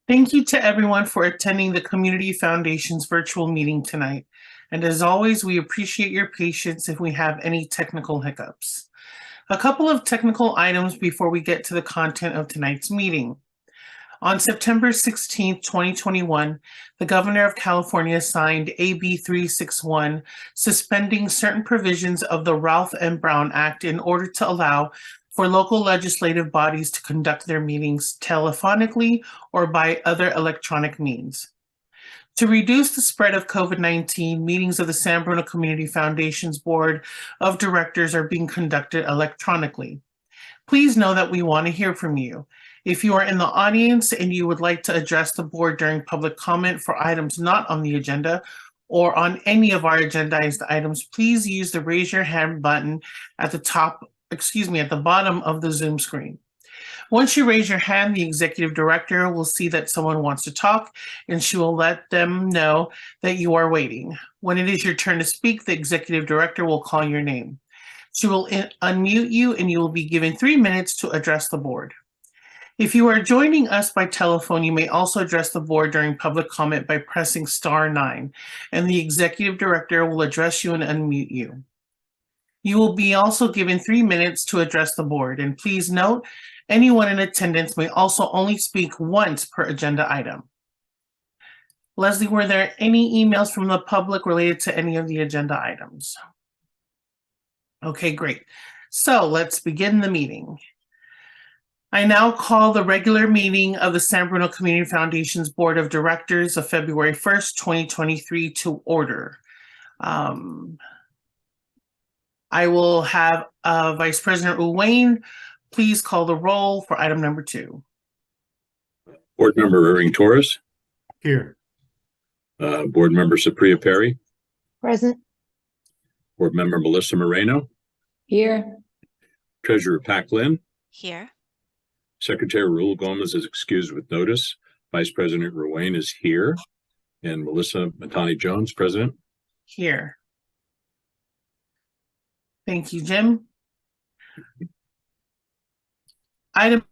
Thank you to everyone for attending the Community Foundation's virtual meeting tonight. And as always, we appreciate your patience if we have any technical hiccups. A couple of technical items before we get to the content of tonight's meeting. On September 16th, 2021, the Governor of California signed AB 361, suspending certain provisions of the Ralph M. Brown Act in order to allow for local legislative bodies to conduct their meetings telephonically or by other electronic means. To reduce the spread of COVID-19, meetings of the San Bruno Community Foundation's Board of Directors are being conducted electronically. Please know that we want to hear from you. If you are in the audience and you would like to address the board during public comment for items not on the agenda or on any of our agendized items, please use the raise your hand button at the bottom of the Zoom screen. Once you raise your hand, the executive director will see that someone wants to talk and she will let them know that you are waiting. When it is your turn to speak, the executive director will call your name. She will unmute you and you will be given 3 minutes to address the board. If you are joining us by telephone, you may also address the board during public comment by pressing *9, and the executive director will address you and unmute you. You will be also given 3 minutes to address the board, and please note, anyone in attendance may also only speak once per agenda item. Leslie, were there any emails from the public related to any of the agenda items? Okay, great. So let's begin the meeting. I now call the regular meeting of the San Bruno Community Foundation's Board of Directors of February 1st, 2023 to order. I will have Vice President Ruane please call the roll for item number 2. Board Member Irving Torres. Here. Board Member Supriya Perry. Present. Board Member Melissa Moreno. Here. Treasurer Pac Lin. Here. Secretary Raul Gomez is excused with notice. Vice President Ruane is here. And Melissa Matani Jones, President. Here. Thank you, Jim. Item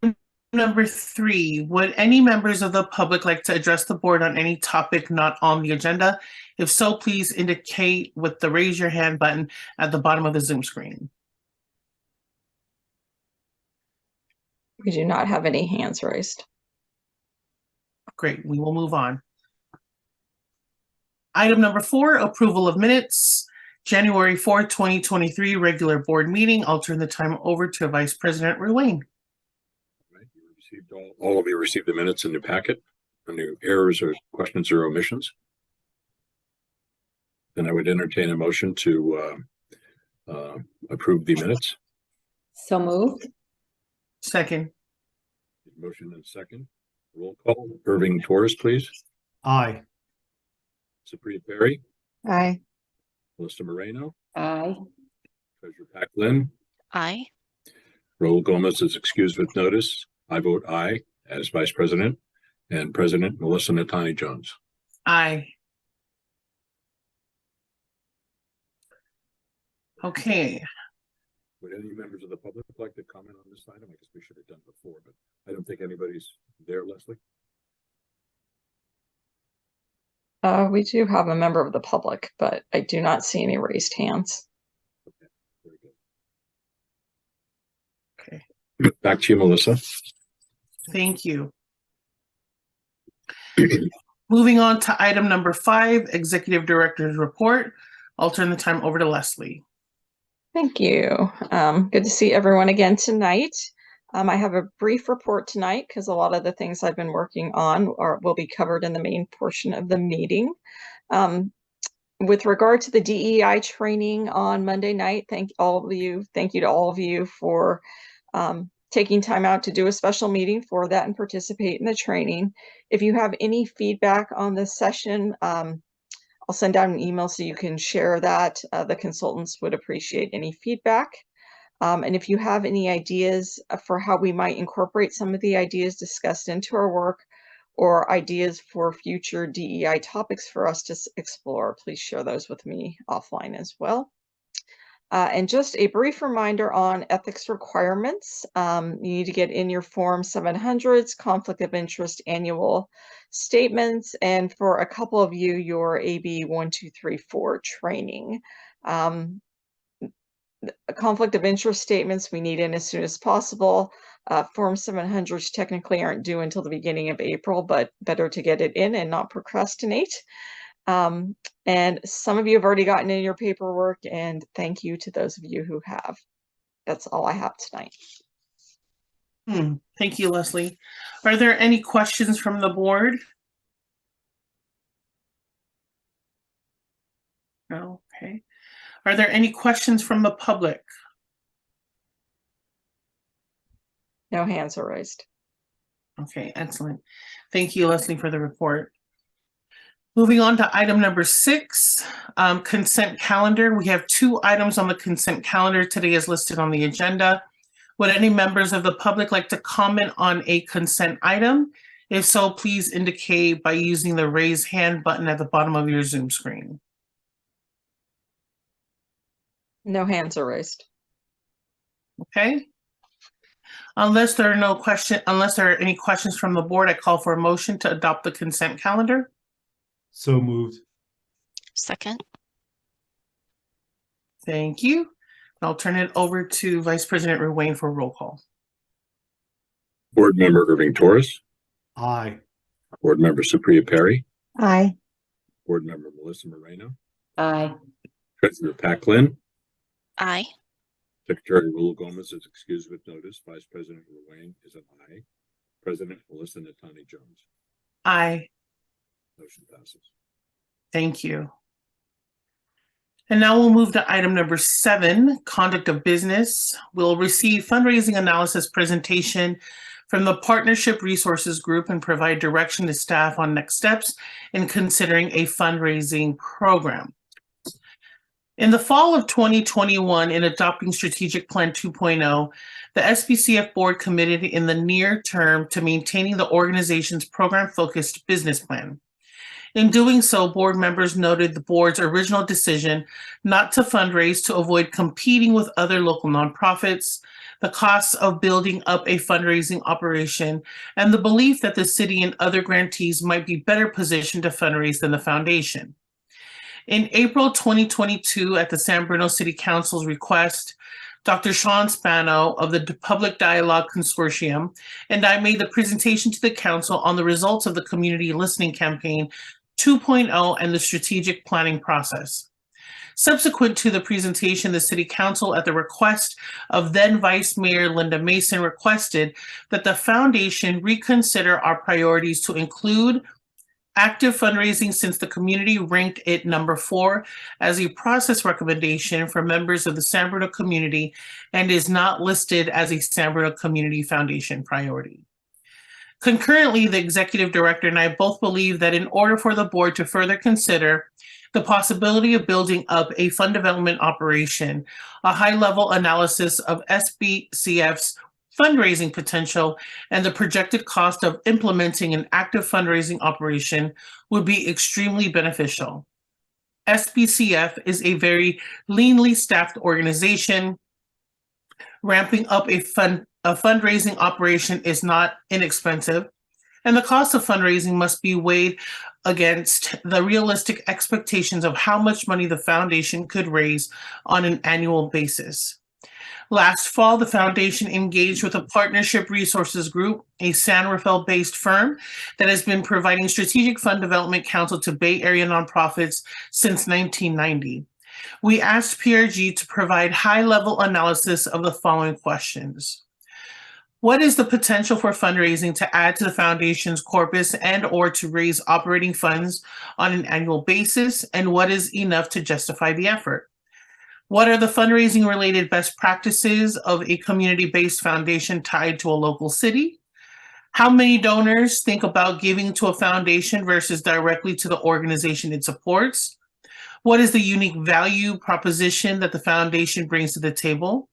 number 3, would any members of the public like to address the board on any topic not on the agenda? If so, please indicate with the raise your hand button at the bottom of the Zoom screen. We do not have any hands raised. Great, we will move on. Item number 4, approval of minutes. January 4th, 2023, regular board meeting. I'll turn the time over to Vice President Ruane. All of you received the minutes in your packet. Any errors or questions or omissions? Then I would entertain a motion to approve the minutes. So moved. Second. Motion and second. Roll call. Irving Torres, please. Aye. Supriya Perry. Aye. Melissa Moreno. Aye. Treasurer Pac Lin. Aye. Raul Gomez is excused with notice. I vote aye as Vice President, and President Melissa Matani Jones. Aye. Okay. Would any members of the public like to comment on this item? I guess we should have done before, but I don't think anybody's there, Leslie. We do have a member of the public, but I do not see any raised hands. Okay, very good. Okay. Back to you, Melissa. Thank you. Moving on to item number 5, Executive Director's Report. I'll turn the time over to Leslie. Thank you. Good to see everyone again tonight. I have a brief report tonight because a lot of the things I've been working on will be covered in the main portion of the meeting. With regard to the DEI training on Monday night, thank you to all of you for taking time out to do a special meeting for that and participate in the training. If you have any feedback on this session, I'll send out an email so you can share that. The consultants would appreciate any feedback. And if you have any ideas for how we might incorporate some of the ideas discussed into our work or ideas for future DEI topics for us to explore, please share those with me offline as well. And just a brief reminder on ethics requirements. You need to get in your Form 700s, conflict of interest annual statements, and for a couple of you, your AB 1234 training. Conflict of interest statements we need in as soon as possible. Form 700s technically aren't due until the beginning of April, but better to get it in and not procrastinate. And some of you have already gotten in your paperwork, and thank you to those of you who have. That's all I have tonight. Thank you, Leslie. Are there any questions from the board? No. Okay. Are there any questions from the public? No hands are raised. Okay, excellent. Thank you, Leslie, for the report. Moving on to item number 6, consent calendar. We have 2 items on the consent calendar today as listed on the agenda. Would any members of the public like to comment on a consent item? If so, please indicate by using the raise hand button at the bottom of your Zoom screen. No hands are raised. Okay. Unless there are any questions from the board, I call for a motion to adopt the consent calendar. So moved. Second. Thank you. I'll turn it over to Vice President Ruane for roll call. Board Member Irving Torres, Aye. Board Member Supriya Perry, Aye. Board Member Melissa Moreno, Aye. Treasurer Pat Lynn, Aye. Secretary Rula Gomez is excused with notice. Vice President Ruane is an aye. President Melissa Natani Jones. Aye. Motion passes. Thank you. And now we'll move to item number 7, conduct of business. We'll receive fundraising analysis presentation from the Partnership Resources Group and provide direction to staff on next steps in considering a fundraising program. In the fall of 2021, in adopting Strategic Plan 2.0, the SBCF board committed in the near term to maintaining the organization's program-focused business plan. In doing so, board members noted the board's original decision not to fundraise to avoid competing with other local nonprofits, the costs of building up a fundraising operation, and the belief that the city and other grantees might be better positioned to fundraise than the foundation. In April 2022, at the San Bruno City Council's request, Dr. Sean Spano of the Public Dialogue Consortium and I made the presentation to the council on the results of the Community Listening Campaign 2.0 and the strategic planning process. Subsequent to the presentation, the City Council, at the request of then Vice Mayor Linda Mason, requested that the foundation reconsider our priorities to include active fundraising, since the community ranked it number 4 as a process recommendation for members of the San Bruno community and is not listed as a San Bruno Community Foundation priority. Concurrently, the executive director and I both believe that in order for the board to further consider the possibility of building up a fund development operation, a high-level analysis of SBCF's fundraising potential and the projected cost of implementing an active fundraising operation would be extremely beneficial. SBCF is a very leanly staffed organization. Ramping up a fundraising operation is not inexpensive, and the cost of fundraising must be weighed against the realistic expectations of how much money the foundation could raise on an annual basis. Last fall, the foundation engaged with a Partnership Resources Group, a San Rafael-based firm that has been providing strategic fund development counsel to Bay Area nonprofits since 1990. We asked PRG to provide high-level analysis of the following questions. What is the potential for fundraising to add to the foundation's corpus and/or to raise operating funds on an annual basis, and what is enough to justify the effort? What are the fundraising related best practices of a community-based foundation tied to a local city? How many donors think about giving to a foundation versus directly to the organization it supports? What is the unique value proposition that the foundation brings to the table?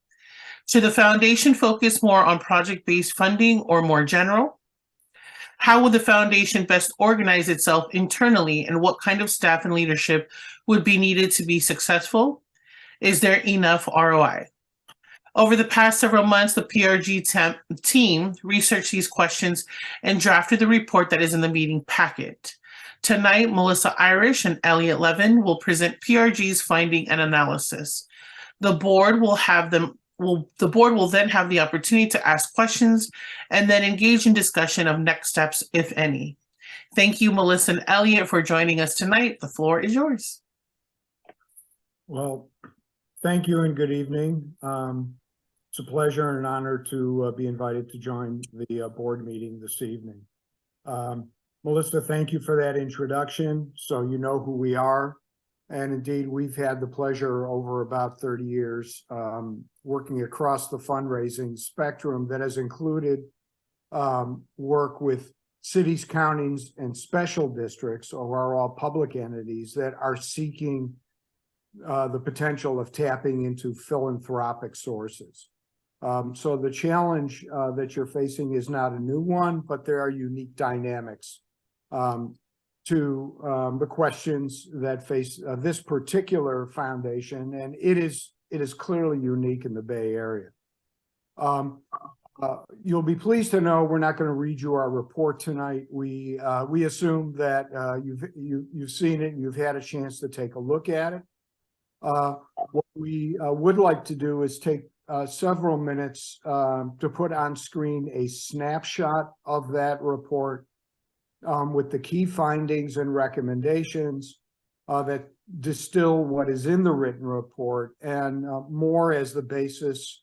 Should the foundation focus more on project-based funding or more general? How would the foundation best organize itself internally, and what kind of staff and leadership would be needed to be successful? Is there enough ROI? Over the past several months, the PRG team researched these questions and drafted the report that is in the meeting packet. Tonight, Melissa Irish and Elliot Levin will present PRG's finding and analysis. The board will then have the opportunity to ask questions and then engage in discussion of next steps, if any. Thank you, Melissa and Elliot, for joining us tonight. The floor is yours. Well, thank you and good evening. It's a pleasure and an honor to be invited to join the board meeting this evening. Melissa, thank you for that introduction. So you know who we are. And indeed, we've had the pleasure over about 30 years working across the fundraising spectrum that has included work with cities, counties, and special districts, or are all public entities that are seeking the potential of tapping into philanthropic sources. So the challenge that you're facing is not a new one, but there are unique dynamics to the questions that face this particular foundation, and it is clearly unique in the Bay Area. You'll be pleased to know we're not going to read you our report tonight. We assume that you've seen it and you've had a chance to take a look at it. What we would like to do is take several minutes to put on screen a snapshot of that report with the key findings and recommendations that distill what is in the written report, and more as the basis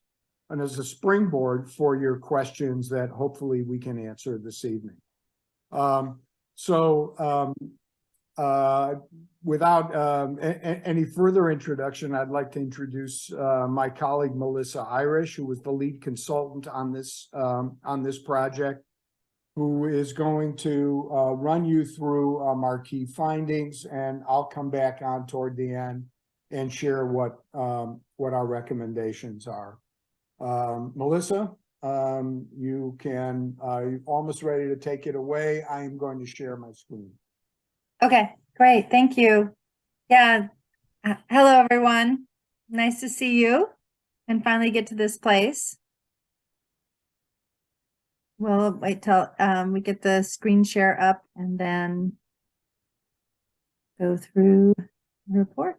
and as a springboard for your questions that hopefully we can answer this evening. Without any further introduction, I'd like to introduce my colleague Melissa Irish, who was the lead consultant on this project, who is going to run you through our key findings, and I'll come back on toward the end and share what our recommendations are. Melissa, you're almost ready to take it away. I am going to share my screen. Okay, great. Thank you. Yeah. Hello, everyone. Nice to see you and finally get to this place. We'll wait till we get the screen share up and then go through the report.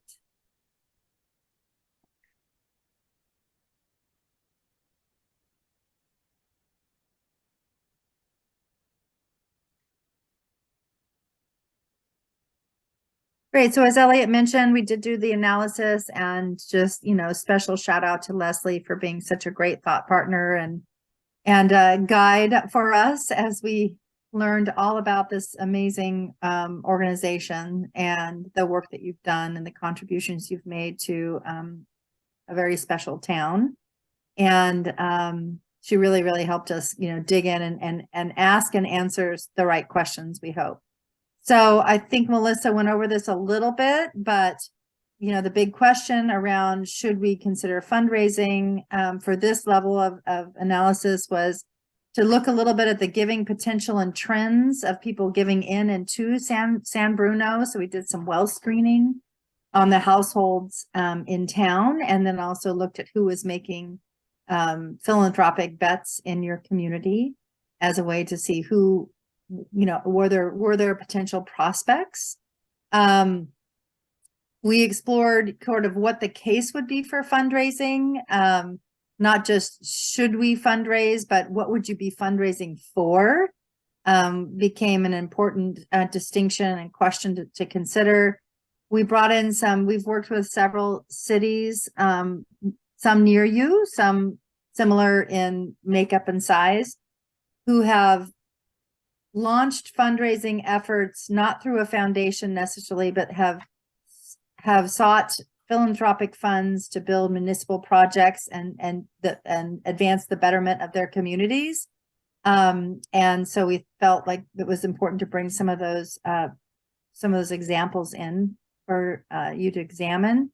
Great. So as Elliot mentioned, we did do the analysis, and just, special shout out to Leslie for being such a great thought partner and guide for us as we learned all about this amazing organization and the work that you've done and the contributions you've made to a very special town. And she really, really helped us, dig in and ask and answer the right questions, we hope. So I think Melissa went over this a little bit, but the big question around should we consider fundraising for this level of analysis was to look a little bit at the giving potential and trends of people giving in and to San Bruno. So we did some wealth screening on the households in town, and then also looked at who was making philanthropic bets in your community as a way to see who, were there potential prospects. We explored sort of what the case would be for fundraising, not just should we fundraise, but what would you be fundraising for, became an important distinction and question to consider. We brought in we've worked with several cities, some near you, some similar in makeup and size, who have launched fundraising efforts, not through a foundation necessarily, but have sought philanthropic funds to build municipal projects and advance the betterment of their communities. And so we felt like it was important to bring some of those examples in for you to examine.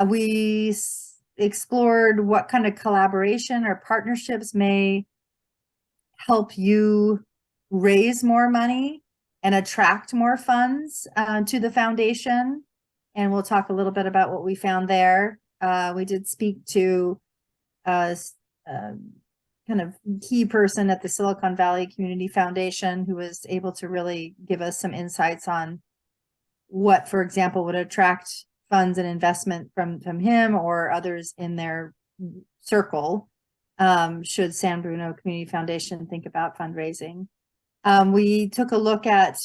We explored what kind of collaboration or partnerships may help you raise more money and attract more funds to the foundation. And we'll talk a little bit about what we found there. We did speak to kind of key person at the Silicon Valley Community Foundation who was able to really give us some insights on what, for example, would attract funds and investment from him or others in their circle, should San Bruno Community Foundation think about fundraising. We took a look at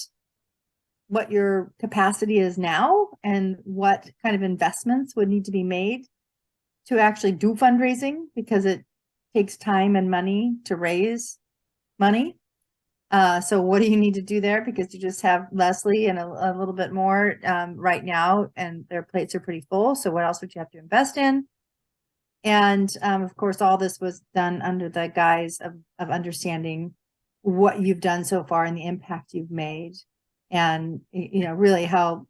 what your capacity is now and what kind of investments would need to be made to actually do fundraising, because it takes time and money to raise money. So what do you need to do there? Because you just have Leslie and a little bit more right now, and their plates are pretty full. So what else would you have to invest in? And of course, all this was done under the guise of understanding what you've done so far and the impact you've made. And, really how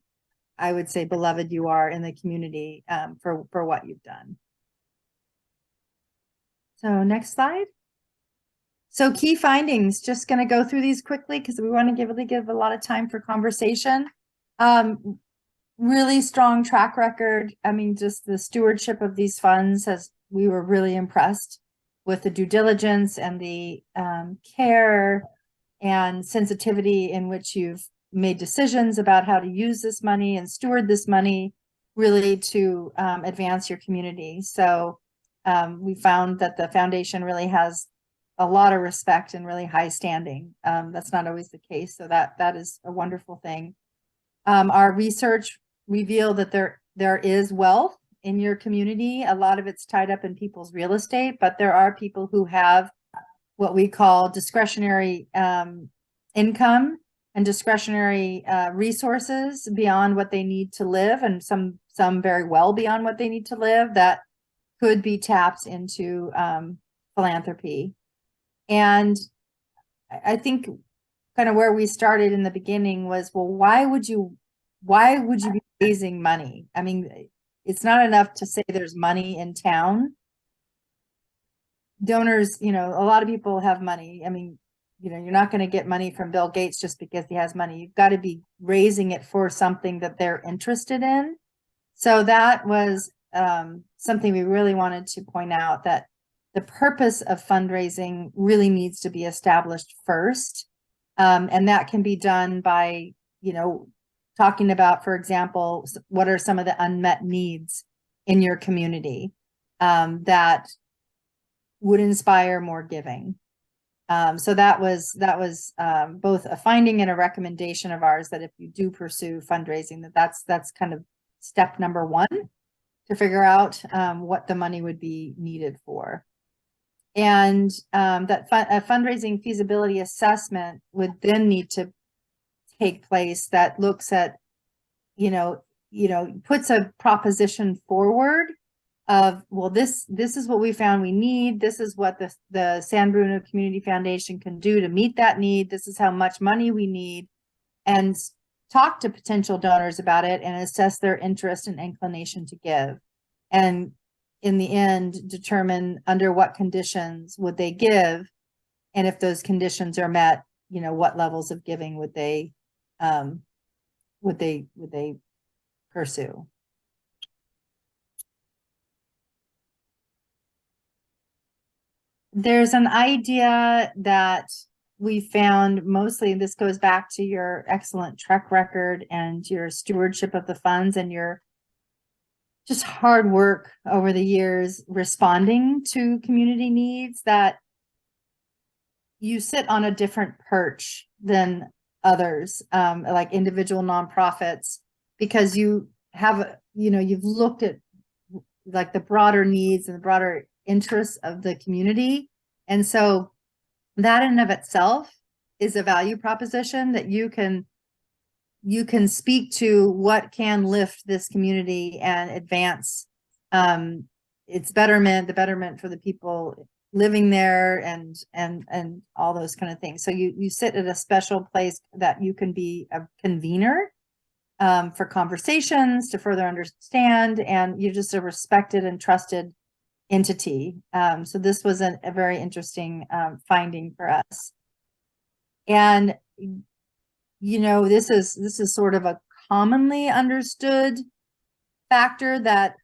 I would say beloved you are in the community for what you've done. So next slide. So key findings, just going to go through these quickly because we want to really give a lot of time for conversation. Really strong track record. I mean, just the stewardship of these funds we were really impressed with the due diligence and the care and sensitivity in which you've made decisions about how to use this money and steward this money really to advance your community. So we found that the foundation really has a lot of respect and really high standing. That's not always the case. So that is a wonderful thing. Our research revealed that there is wealth in your community. A lot of it's tied up in people's real estate, but there are people who have what we call discretionary income and discretionary resources beyond what they need to live, and some very well beyond what they need to live, that could be tapped into philanthropy. And I think kind of where we started in the beginning was, well, why would you be raising money? I mean, it's not enough to say there's money in town. Donors, a lot of people have money. I mean, you're not going to get money from Bill Gates just because he has money. You've got to be raising it for something that they're interested in. So that was something we really wanted to point out, that the purpose of fundraising really needs to be established first. And that can be done by, talking about, for example, what are some of the unmet needs in your community that would inspire more giving. So that was both a finding and a recommendation of ours, that if you do pursue fundraising, that's kind of step number one, to figure out what the money would be needed for. And that a fundraising feasibility assessment would then need to take place that looks at, puts a proposition forward of, well, this is what we found we need. This is what the San Bruno Community Foundation can do to meet that need. This is how much money we need, and talk to potential donors about it and assess their interest and inclination to give. And in the end, determine under what conditions would they give, and if those conditions are met, what levels of giving would they pursue. There's an idea that we found, mostly this goes back to your excellent track record and your stewardship of the funds and your just hard work over the years responding to community needs, that you sit on a different perch than others, like individual nonprofits, because you have, you've looked at like the broader needs and the broader interests of the community. And so that in and of itself is a value proposition, that you can speak to what can lift this community and advance its betterment, the betterment for the people living there, and all those kind of things. So you sit at a special place that you can be a convener for conversations to further understand, and you're just a respected and trusted entity. So this was a very interesting finding for us. And this is sort of a commonly understood factor, that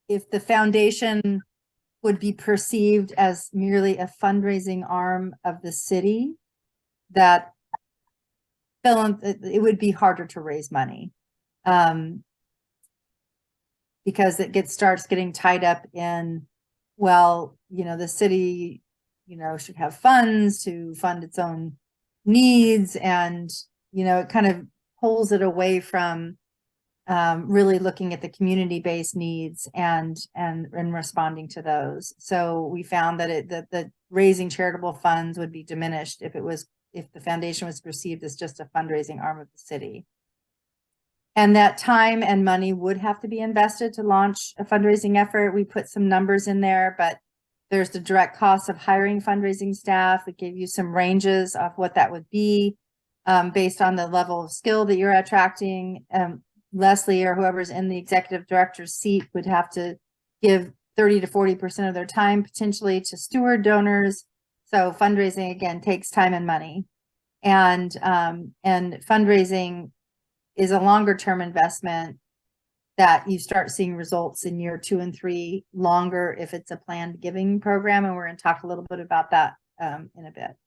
if the foundation would be perceived as merely a fundraising arm of the city, that it would be harder to raise money. Because it starts getting tied up in, well, the city, should have funds to fund its own needs, and, it kind of pulls it away from really looking at the community-based needs and responding to those. So we found that that raising charitable funds would be diminished if the foundation was perceived as just a fundraising arm of the city. And that time and money would have to be invested to launch a fundraising effort. We put some numbers in there, but there's the direct cost of hiring fundraising staff. We gave you some ranges of what that would be based on the level of skill that you're attracting. Leslie or whoever's in the executive director's seat would have to give 30 to 40% of their time potentially to steward donors. So fundraising, again, takes time and money. And fundraising is a longer term investment that you start seeing results in year 2 and 3 longer if it's a planned giving program. And we're going to talk a little bit about that in a bit.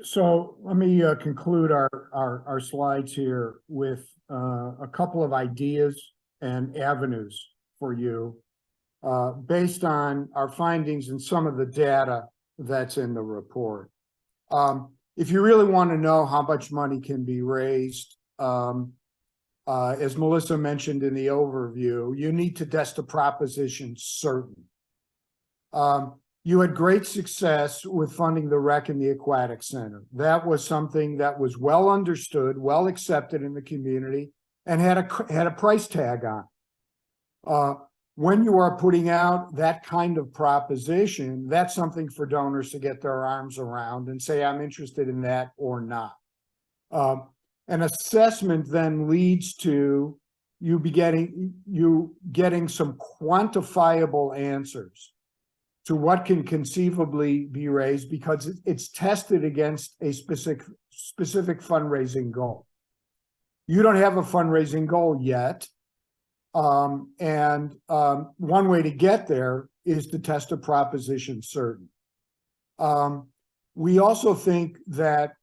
So let me conclude our slides here with a couple of ideas and avenues for you based on our findings and some of the data that's in the report. If you really want to know how much money can be raised, as Melissa mentioned in the overview, you need to test a proposition certain. You had great success with funding the rec and the aquatic center. That was something that was well understood, well accepted in the community, and had a price tag on. When you are putting out that kind of proposition, that's something for donors to get their arms around and say, I'm interested in that or not. An assessment then leads to you getting some quantifiable answers to what can conceivably be raised because it's tested against a specific fundraising goal. You don't have a fundraising goal yet. One way to get there is to test a proposition certain. We also think that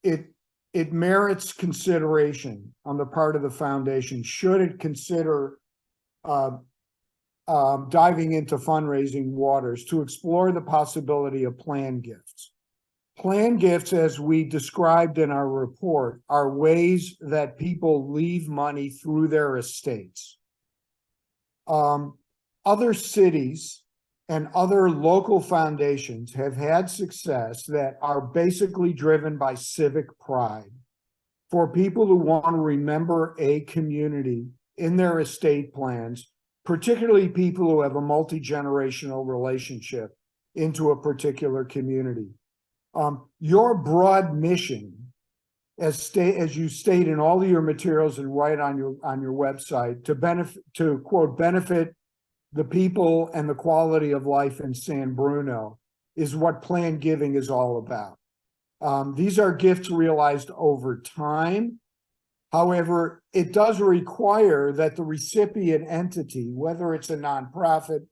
it merits consideration on the part of the foundation should it consider diving into fundraising waters to explore the possibility of planned gifts. Planned gifts, as we described in our report, are ways that people leave money through their estates. Other cities and other local foundations have had success that are basically driven by civic pride for people who want to remember a community in their estate plans, particularly people who have a multi-generational relationship into a particular community. Your broad mission, as you state in all of your materials and write on your website, to quote benefit the people and the quality of life in San Bruno, is what planned giving is all about. These are gifts realized over time. However, it does require that the recipient entity, whether it's a nonprofit,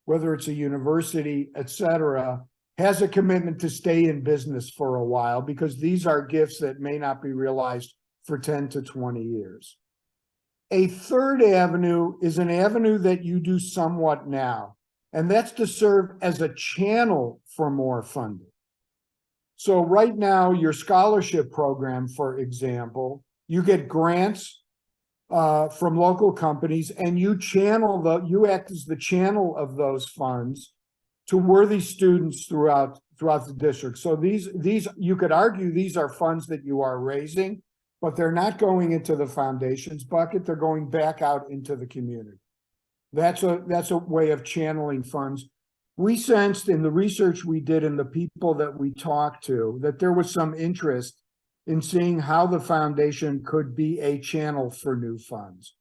whether it's a university, etc., has a commitment to stay in business for a while, because these are gifts that may not be realized for 10 to 20 years. A third avenue is an avenue that you do somewhat now, and that's to serve as a channel for more funding. So right now, your scholarship program, for example, you get grants from local companies, and you act as the channel of those funds to worthy students throughout the district. So these you could argue these are funds that you are raising, but they're not going into the foundation's bucket. They're going back out into the community. That's a way of channeling funds. We sensed in the research we did and the people that we talked to that there was some interest in seeing how the foundation could be a channel for new funds.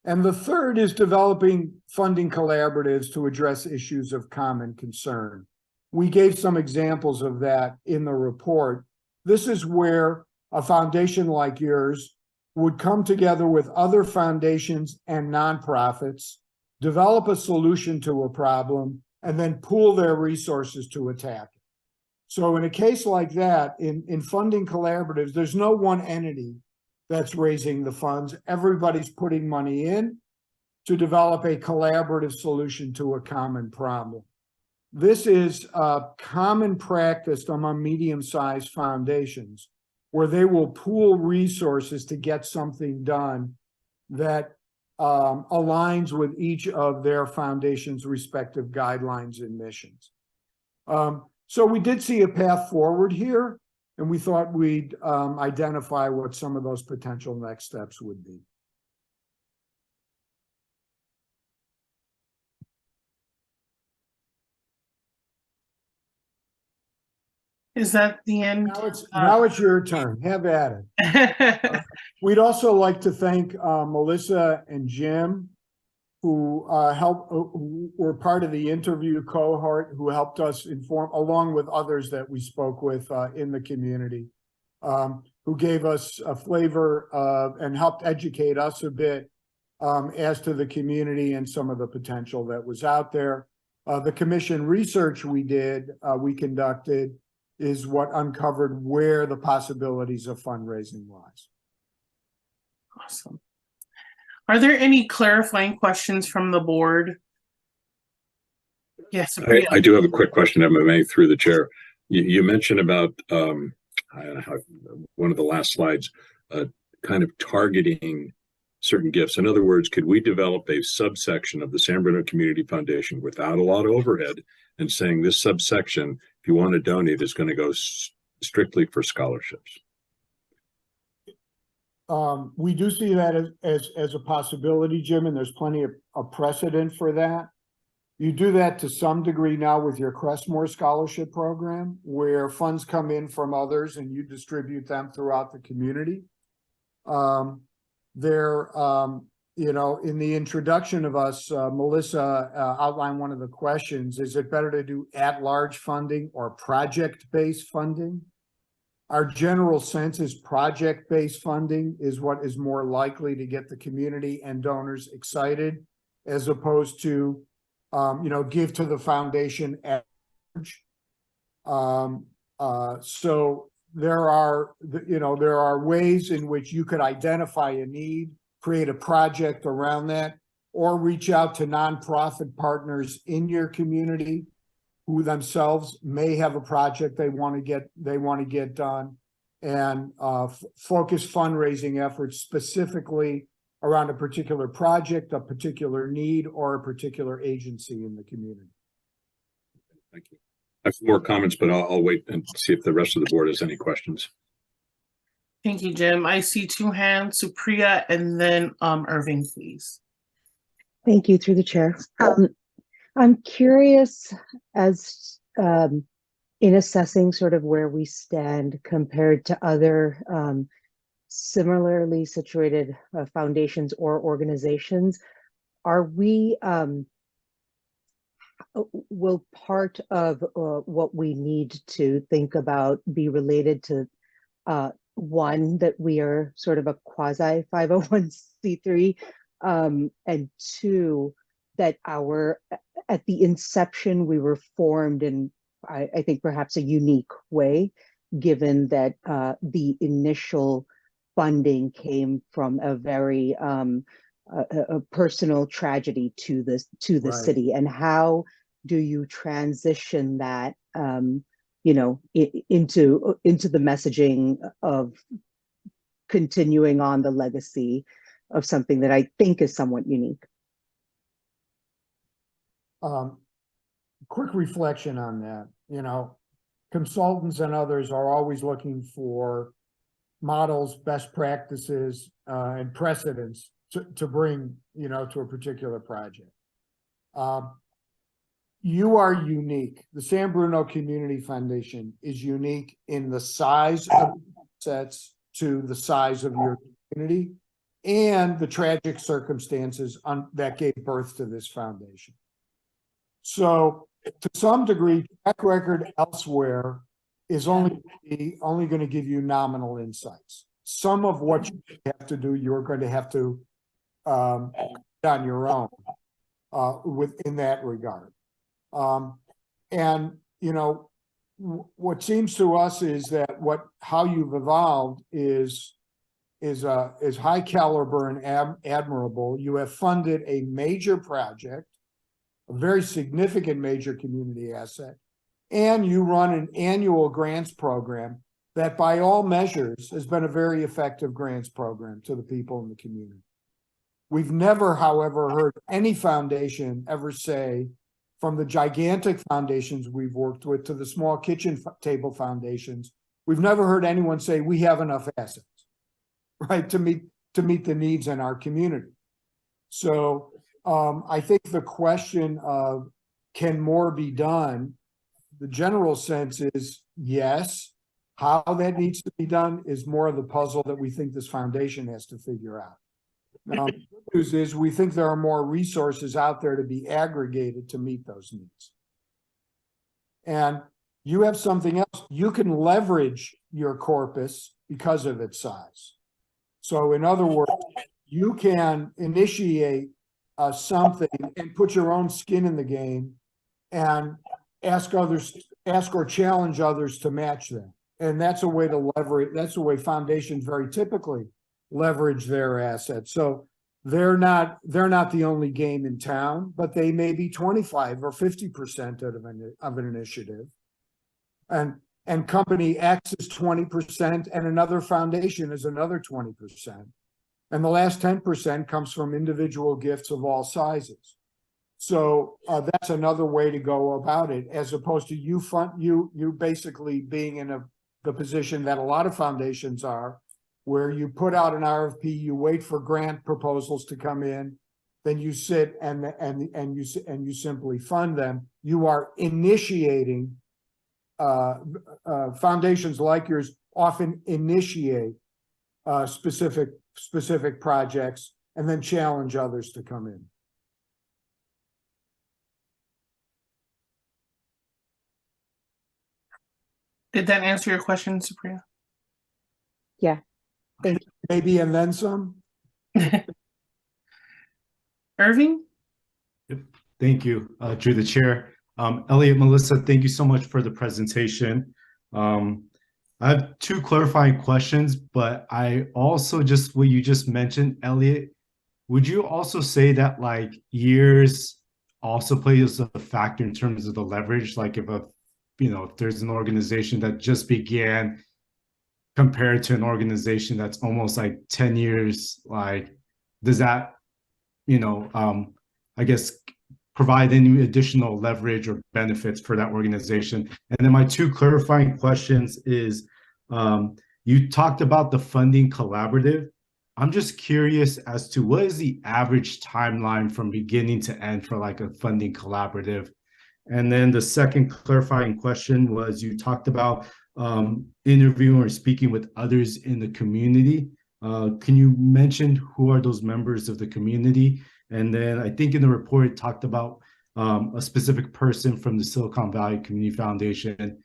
And the third is developing funding collaboratives to address issues of common concern. We gave some examples of that in the report. this is where a foundation like yours would come together with other foundations and nonprofits, develop a solution to a problem, and then pool their resources to attack it. So in a case like that, in funding collaboratives, there's no one entity that's raising the funds. Everybody's putting money in to develop a collaborative solution to a common problem. This is a common practice among medium-sized foundations, where they will pool resources to get something done that aligns with each of their foundation's respective guidelines and missions. So we did see a path forward here, and we thought we'd identify what some of those potential next steps would be. Is that the end? Now it's your turn. Have at it. We'd also like to thank Melissa and Jim, who who were part of the interview cohort, who helped us inform, along with others that we spoke with in the community, who gave us a flavor of and helped educate us a bit as to the community and some of the potential that was out there. The commission research we conducted, is what uncovered where the possibilities of fundraising lies. Awesome. Are there any clarifying questions from the board? Yes. I do have a quick question, MMA, through the chair. You mentioned about one of the last slides, kind of targeting certain gifts. In other words, could we develop a subsection of the San Bruno Community Foundation without a lot of overhead and saying this subsection, if you want to donate, is going to go strictly for scholarships? We do see that as a possibility, Jim, and there's plenty of precedent for that. You do that to some degree now with your Crestmore Scholarship Program, where funds come in from others and you distribute them throughout the community. You know, in the introduction of us, Melissa outlined one of the questions: is it better to do at-large funding or project-based funding? Our general sense is project-based funding is what is more likely to get the community and donors excited, as opposed to, you know, give to the foundation at large. So there are ways in which you could identify a need, create a project around that, or reach out to nonprofit partners in your community who themselves may have a project they want to get done, and focus fundraising efforts specifically around a particular project, a particular need, or a particular agency in the community. Thank you. I have some more comments, but I'll wait and see if the rest of the board has any questions. Thank you, Jim. I see two hands, Supriya and then Irving, please. Thank you, through the chair. I'm curious as in assessing sort of where we stand compared to other similarly situated foundations or organizations. Are we, will part of what we need to think about be related to one, that we are sort of a quasi 501c3, and two, that at the inception we were formed in, I think perhaps a unique way, given that the initial funding came from a very a personal tragedy to the Right. city, and how do you transition that you know, into the messaging of continuing on the legacy of something that I think is somewhat unique? Quick reflection on that. You know, consultants and others are always looking for models, best practices, and precedents to bring, you know, to a particular project. You are unique. The San Bruno Community Foundation is unique in the size of assets to the size of your community and the tragic circumstances that gave birth to this foundation. So to some degree, track record elsewhere is only going to give you nominal insights. Some of what you have to do, you're going to have to on your own within that regard. And you know, what seems to us is that how you've evolved is high caliber and admirable. You have funded a major project, a very significant major community asset, and you run an annual grants program that by all measures has been a very effective grants program to the people in the community. We've never, however, heard any foundation ever say, from the gigantic foundations we've worked with to the small kitchen table foundations, we've never heard anyone say we have enough assets, right, to meet the needs in our community. So I think the question of can more be done, the general sense is yes. How that needs to be done is more of the puzzle that we think this foundation has to figure out. Now, the good news is we think there are more resources out there to be aggregated to meet those needs. And you have something else. You can leverage your corpus because of its size. So in other words, you can initiate something and put your own skin in the game and ask or challenge others to match them. And that's a way to leverage, that's the way foundations very typically leverage their assets. So they're not the only game in town, but they may be 25 or 50% of an initiative. And company X is 20% and another foundation is another 20%. And the last 10% comes from individual gifts of all sizes. So that's another way to go about it, as opposed to you basically being in the position that a lot of foundations are, where you put out an RFP, you wait for grant proposals to come in, then you sit and you simply fund them. You are initiating. Foundations like yours often initiate specific projects and then challenge others to come in. Did that answer your question, Supriya? Yeah, thank you. Maybe and then some. Irving? Yep. Thank you, through the chair. Elliot, Melissa, thank you so much for the presentation. I have two clarifying questions, but I also just, what you just mentioned, Elliot, would you also say that like years also plays a factor in terms of the leverage? Like if if there's an organization that just began compared to an organization that's almost like 10 years, like, does that, I guess, provide any additional leverage or benefits for that organization? And then my two clarifying questions is, you talked about the funding collaborative. I'm just curious as to what is the average timeline from beginning to end for like a funding collaborative? And then the second clarifying question was, you talked about interviewing or speaking with others in the community. Can you mention who are those members of the community? And then I think in the report, it talked about a specific person from the Silicon Valley Community Foundation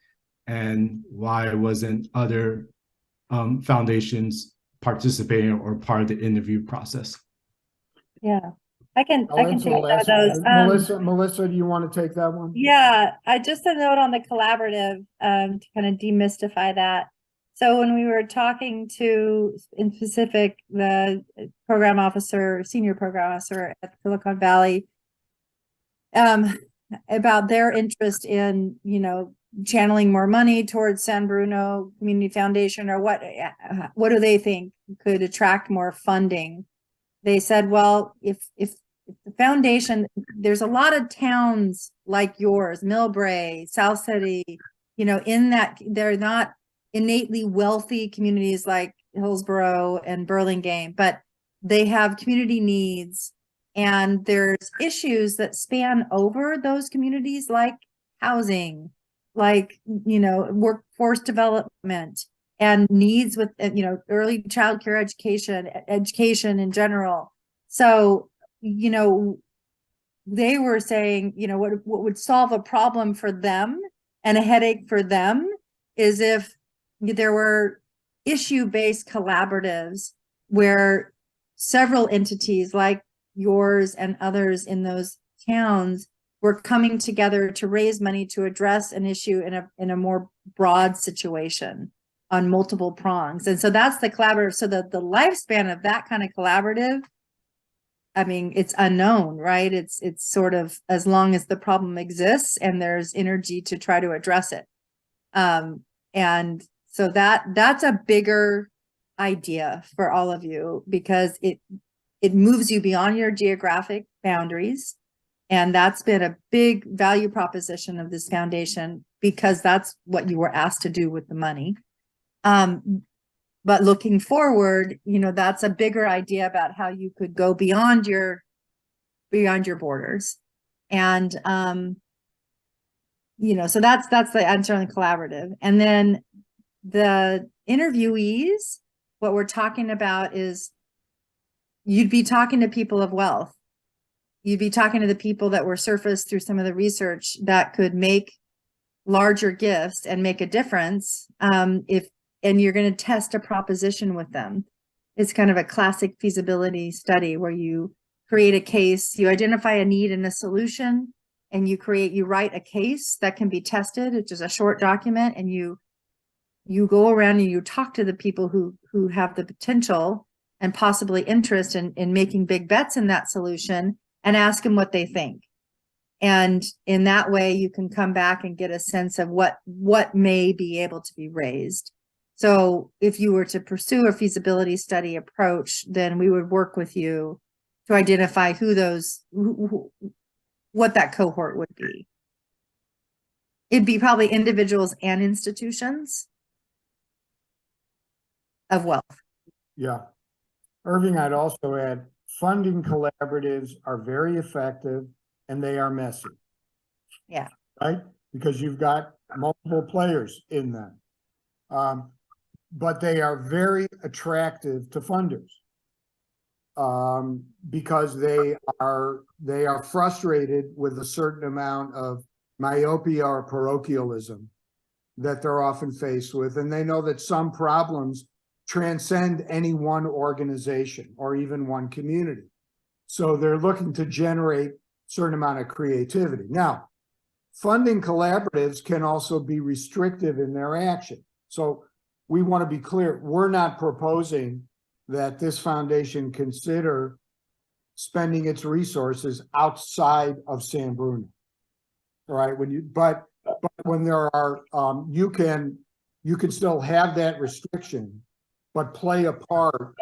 and why wasn't other foundations participating or part of the interview process? Yeah, I can take those. Melissa, do you want to take that one? Yeah, just a note on the collaborative to kind of demystify that. So when we were talking to, in specific, the senior program officer at Silicon Valley, about their interest in, channeling more money towards San Bruno Community Foundation, or what do they think could attract more funding? They said, well, if the foundation, there's a lot of towns like yours, Millbrae, South City, in that they're not innately wealthy communities like Hillsborough and Burlingame, but they have community needs, and there's issues that span over those communities, like housing, like, workforce development, and needs with, early childcare education in general. So, they were saying, what would solve a problem for them and a headache for them is if there were issue-based collaboratives where several entities like yours and others in those towns were coming together to raise money to address an issue in a more broad situation on multiple prongs. And so that's the collaborative. So the lifespan of that kind of collaborative, I mean, it's unknown, right? It's sort of as long as the problem exists and there's energy to try to address it. And so that's a bigger idea for all of you, because it moves you beyond your geographic boundaries. And that's been a big value proposition of this foundation, because that's what you were asked to do with the money. But looking forward, you know, that's a bigger idea about how you could go beyond your borders. And, you know, so that's the answer on the collaborative. And then the interviewees, what we're talking about is you'd be talking to people of wealth. You'd be talking to the people that were surfaced through some of the research that could make larger gifts and make a difference. And you're going to test a proposition with them. It's kind of a classic feasibility study where you create a case, you identify a need and a solution, and you write a case that can be tested. It's just a short document, and you go around and you talk to the people who have the potential and possibly interest in making big bets in that solution, and ask them what they think. And in that way, you can come back and get a sense of what may be able to be raised. So if you were to pursue a feasibility study approach, then we would work with you to identify what that cohort would be. It'd be probably individuals and institutions of wealth. Yeah. Irving, I'd also add, funding collaboratives are very effective and they are messy. Yeah. Right? Because you've got multiple players in them. But they are very attractive to funders. Because they are frustrated with a certain amount of myopia or parochialism that they're often faced with. And they know that some problems transcend any one organization or even one community. So they're looking to generate a certain amount of creativity. Now, funding collaboratives can also be restrictive in their action. So we want to be clear, we're not proposing that this foundation consider spending its resources outside of San Bruno. All right, but when there are, you can still have that restriction, but play a part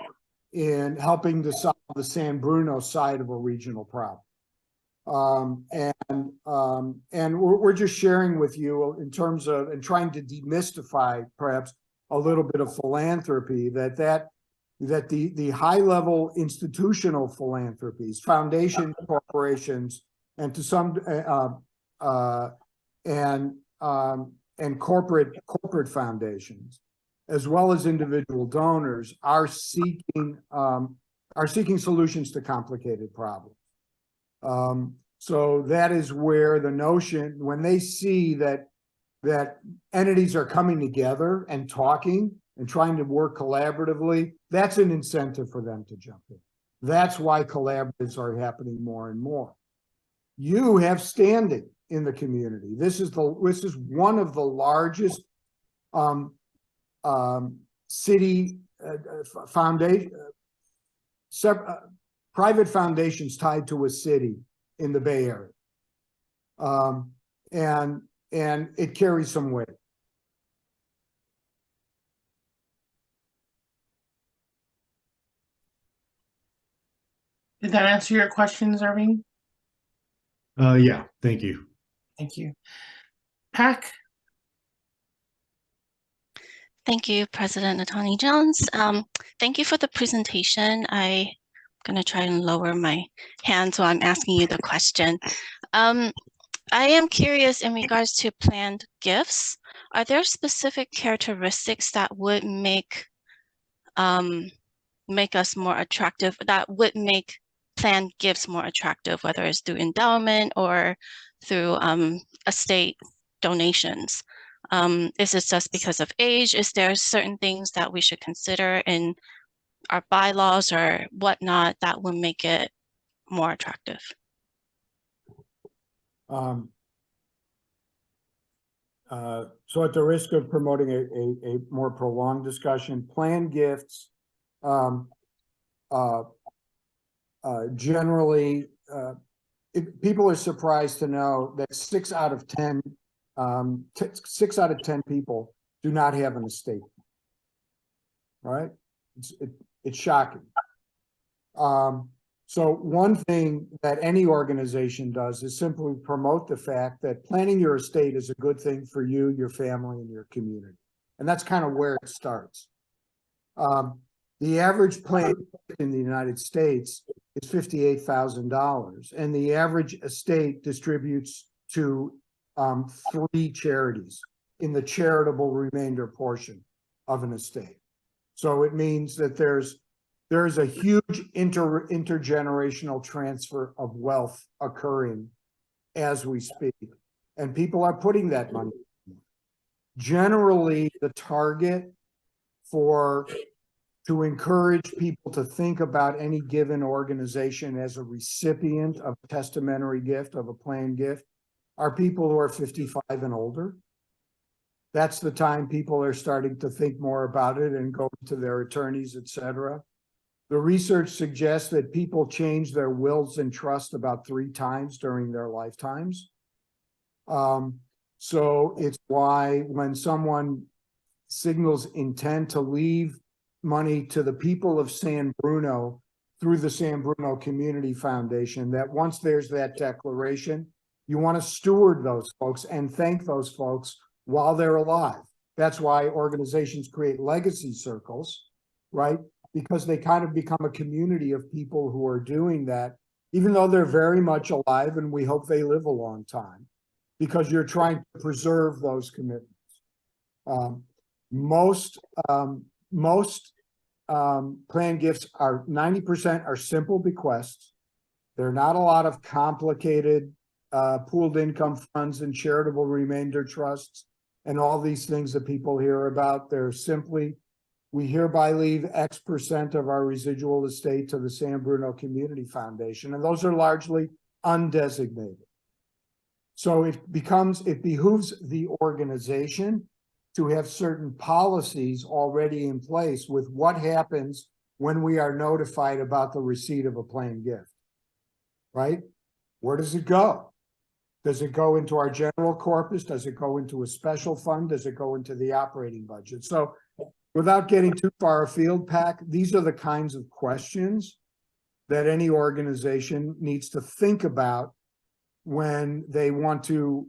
in helping to solve the San Bruno side of a regional problem. And we're just sharing with you in terms of, and trying to demystify perhaps a little bit of philanthropy, that the high level institutional philanthropies, foundation corporations, and to some and corporate foundations, as well as individual donors, are seeking solutions to complicated problems. So that is where the notion, when they see that entities are coming together and talking and trying to work collaboratively, that's an incentive for them to jump in. That's why collaboratives are happening more and more. You have standing in the community. This is one of the largest city foundation, private foundations tied to a city in the Bay Area, and it carries some weight. Did that answer your questions, Irving? Yeah, thank you. Thank you. Pack? Thank you, President Attorney Jones. Thank you for the presentation. I'm going to try and lower my hand so I'm asking you the question. I am curious in regards to planned gifts. Are there specific characteristics that would make us more attractive, that would make planned gifts more attractive, whether it's through endowment or through estate donations? Is it just because of age? Is there certain things that we should consider in our bylaws or whatnot that would make it more attractive? So at the risk of promoting a more prolonged discussion, planned gifts generally, people are surprised to know that 6 out of 10 people do not have an estate. All right, it's shocking. So one thing that any organization does is simply promote the fact that planning your estate is a good thing for you, your family, and your community. And that's kind of where it starts. The average plan in the United States is $58,000, and the average estate distributes to 3 charities in the charitable remainder portion of an estate. So it means that there's a huge intergenerational transfer of wealth occurring as we speak, and people are putting that money. Generally, the target to encourage people to think about any given organization as a recipient of a testamentary gift, of a planned gift, are people who are 55 and older. That's the time people are starting to think more about it and go to their attorneys, etc. The research suggests that people change their wills and trust about 3 times during their lifetimes. So it's why when someone signals intent to leave money to the people of San Bruno through the San Bruno Community Foundation, that once there's that declaration, you want to steward those folks and thank those folks while they're alive. That's why organizations create legacy circles, right? Because they kind of become a community of people who are doing that, even though they're very much alive, and we hope they live a long time, because you're trying to preserve those commitments. Most planned gifts are 90% are simple bequests. There are not a lot of complicated pooled income funds and charitable remainder trusts and all these things that people hear about. They're simply, we hereby leave X percent of our residual estate to the San Bruno Community Foundation, and those are largely undesignated. So it behooves the organization to have certain policies already in place with what happens when we are notified about the receipt of a planned gift, right? Where does it go? Does it go into our general corpus? Does it go into a special fund? Does it go into the operating budget? So without getting too far afield, Pac, these are the kinds of questions that any organization needs to think about when they want to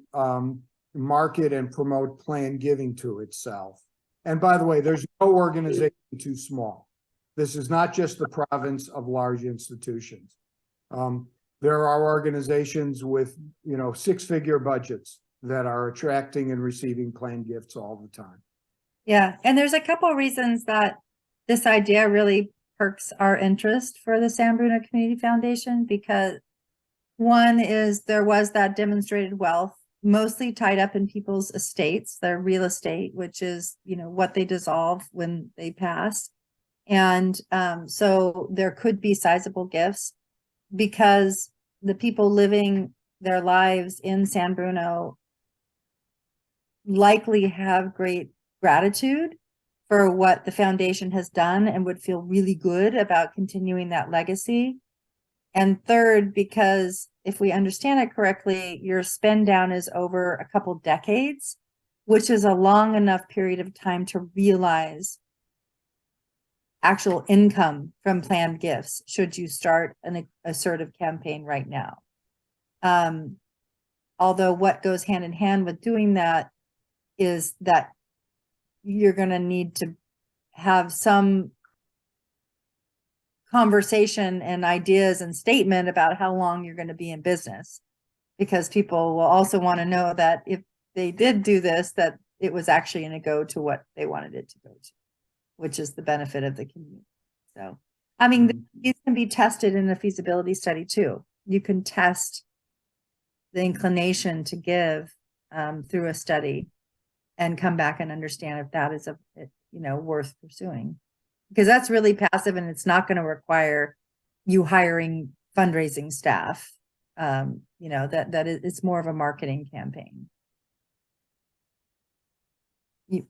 market and promote planned giving to itself. And by the way, there's no organization too small. This is not just the province of large institutions. There are organizations with, 6-figure budgets that are attracting and receiving planned gifts all the time. Yeah, and there's a couple of reasons that this idea really perks our interest for the San Bruno Community Foundation, because one is there was that demonstrated wealth mostly tied up in people's estates, their real estate, which is, what they dissolve when they pass. And so there could be sizable gifts because the people living their lives in San Bruno likely have great gratitude for what the foundation has done and would feel really good about continuing that legacy. And third, because if we understand it correctly, your spend down is over a couple decades, which is a long enough period of time to realize actual income from planned gifts should you start an assertive campaign right now. Although what goes hand in hand with doing that is that you're going to need to have some conversation and ideas and statement about how long you're going to be in business, because people will also want to know that if they did do this, that it was actually going to go to what they wanted it to go to, which is the benefit of the community. So, I mean, these can be tested in a feasibility study too. You can test the inclination to give through a study. and come back and understand if that is worth pursuing. Because that's really passive and it's not going to require you hiring fundraising staff. It's more of a marketing campaign. You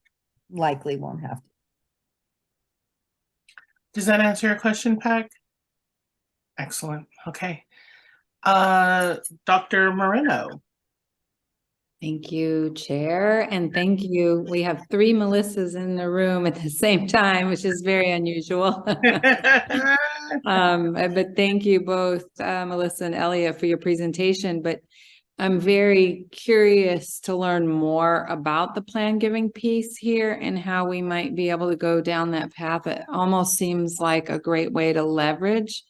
likely won't have to. Does that answer your question, Peg? Excellent. Okay. Dr. Moreno. Thank you, Chair, and thank you. We have 3 Melissas in the room at the same time, which is very unusual. But thank you both, Melissa and Elliot, for your presentation. But I'm very curious to learn more about the plan giving piece here and how we might be able to go down that path. It almost seems like a great way to leverage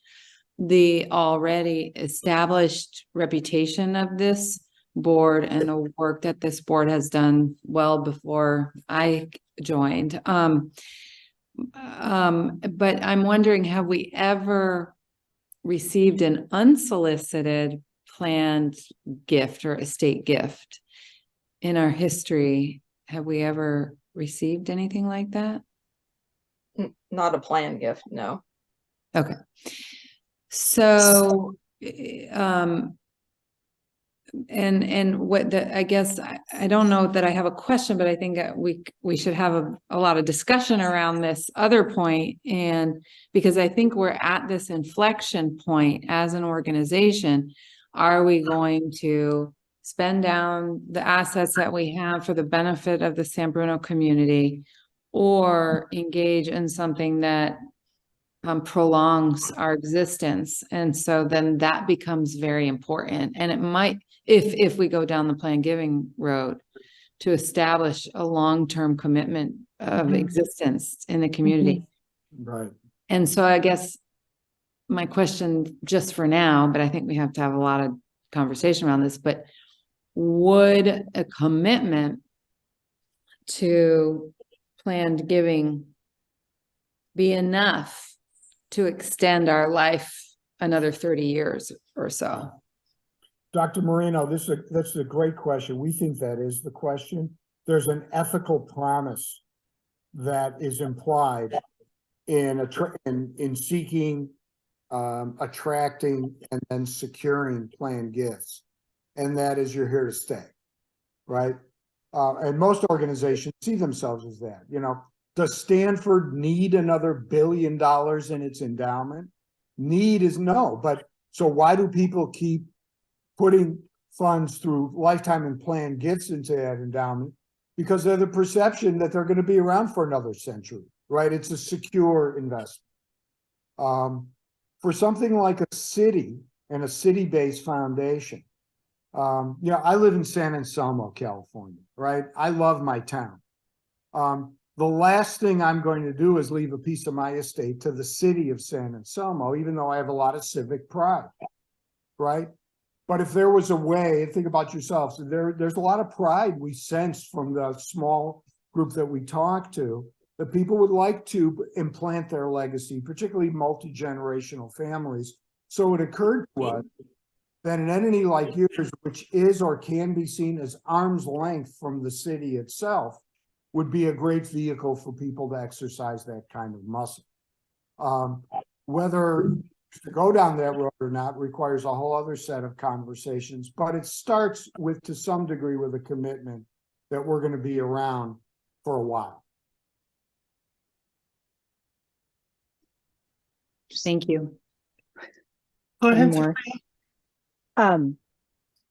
the already established reputation of this board and the work that this board has done well before I joined. But I'm wondering, have we ever received an unsolicited planned gift or estate gift in our history? Have we ever received anything like that? Not a planned gift, no. Okay. So, and what I guess I don't know that I have a question, but I think that we should have a lot of discussion around this other point, and because I think we're at this inflection point as an organization. Are we going to spend down the assets that we have for the benefit of the San Bruno community, or engage in something that prolongs our existence? And so then that becomes very important. And it might, if we go down the plan giving road, to establish a long-term commitment of existence in the community. Right. And so I guess my question, just for now, but I think we have to have a lot of conversation around this, but would a commitment to planned giving be enough to extend our life another 30 years or so? Dr. Moreno, that's a great question. We think that is the question. There's an ethical promise that is implied in seeking, attracting, and then securing planned gifts, and that is you're here to stay, right? And most organizations see themselves as that. Does Stanford need another $1 billion in its endowment? Need is no, but so why do people keep putting funds through lifetime and planned gifts into that endowment? Because they're the perception that they're going to be around for another century, right? It's a secure investment. For something like a city and a city-based foundation, I live in San Anselmo, California, right? I love my town. The last thing I'm going to do is leave a piece of my estate to the city of San Anselmo, even though I have a lot of civic pride, right? But if there was a way, think about yourselves, there's a lot of pride we sense from the small group that we talk to, that people would like to implant their legacy, particularly multi-generational families. So it occurred to us that an entity like yours, which is or can be seen as arm's length from the city itself, would be a great vehicle for people to exercise that kind of muscle. Whether to go down that road or not requires a whole other set of conversations, but it starts with, to some degree, with a commitment that we're going to be around for a while. Thank you. Go ahead. More.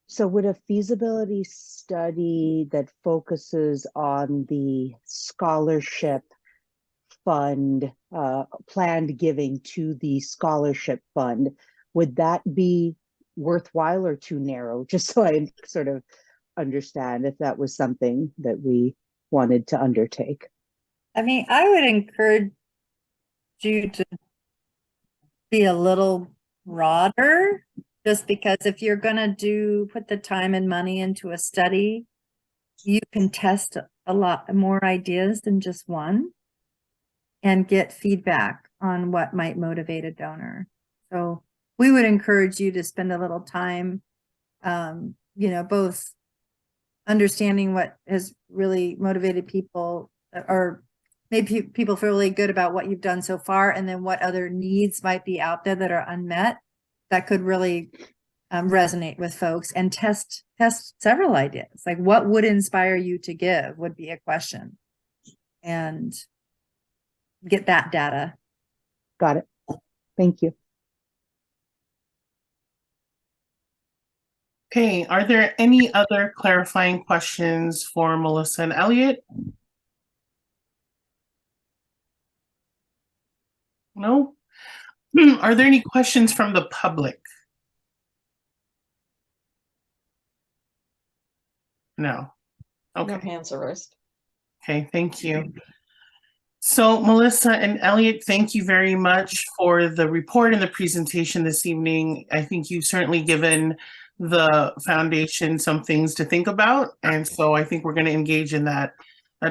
So would a feasibility study that focuses on the scholarship fund, planned giving to the scholarship fund, would that be worthwhile or too narrow? Just so I sort of understand if that was something that we wanted to undertake. I mean, I would encourage you to be a little broader, just because if you're going to put the time and money into a study, you can test a lot more ideas than just one and get feedback on what might motivate a donor. So we would encourage you to spend a little time, both understanding what has really motivated people or made people feel really good about what you've done so far, and then what other needs might be out there that are unmet that could really resonate with folks, and test several ideas. Like, what would inspire you to give would be a question, and get that data. Got it. Thank you. Okay, are there any other clarifying questions for Melissa and Elliot? No? Are there any questions from the public? No. No Okay. hands are raised. Okay, thank you. So Melissa and Elliot, thank you very much for the report and the presentation this evening. I think you've certainly given the foundation some things to think about. And so I think we're going to engage in that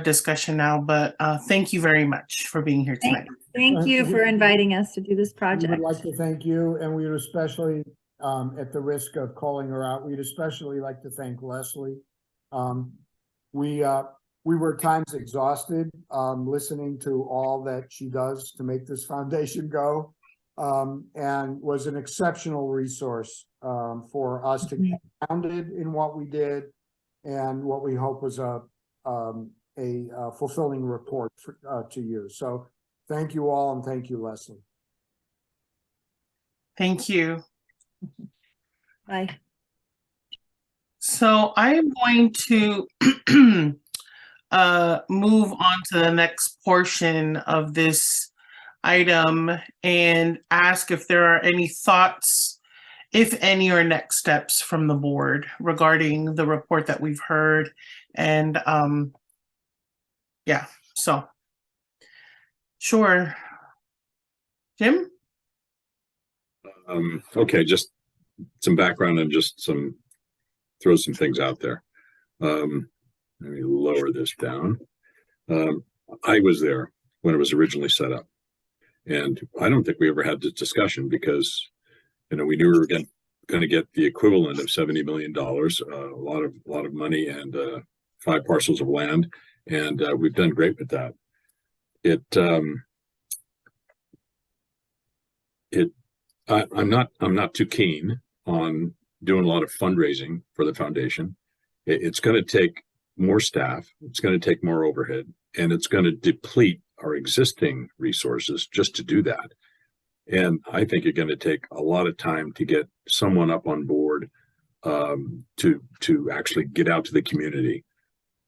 discussion now, but thank you very much for being here tonight. Thank you for inviting us to do this We project. would like to thank you, and we would especially, at the risk of calling her out, we'd especially like to thank Leslie. We were at times exhausted, listening to all that she does to make this foundation go, and was an exceptional resource for us to get grounded in what we did and what we hope was a fulfilling report to you. So thank you all, and thank you, Leslie. Thank you. Bye. So I am going to move on to the next portion of this item and ask if there are any thoughts, if any, or next steps from the board regarding the report that we've heard. And yeah, so sure. Jim? Okay, just some background and just throw some things out there. Let me lower this down. I was there when it was originally set up, and I don't think we ever had this discussion because, we knew we were going to get the equivalent of $70 million, a lot of money, and 5 parcels of land, and we've done great with that. I'm not too keen on doing a lot of fundraising for the foundation. It's going to take more staff, it's going to take more overhead, and it's going to deplete our existing resources just to do that. And I think you're going to take a lot of time to get someone up on board to actually get out to the community.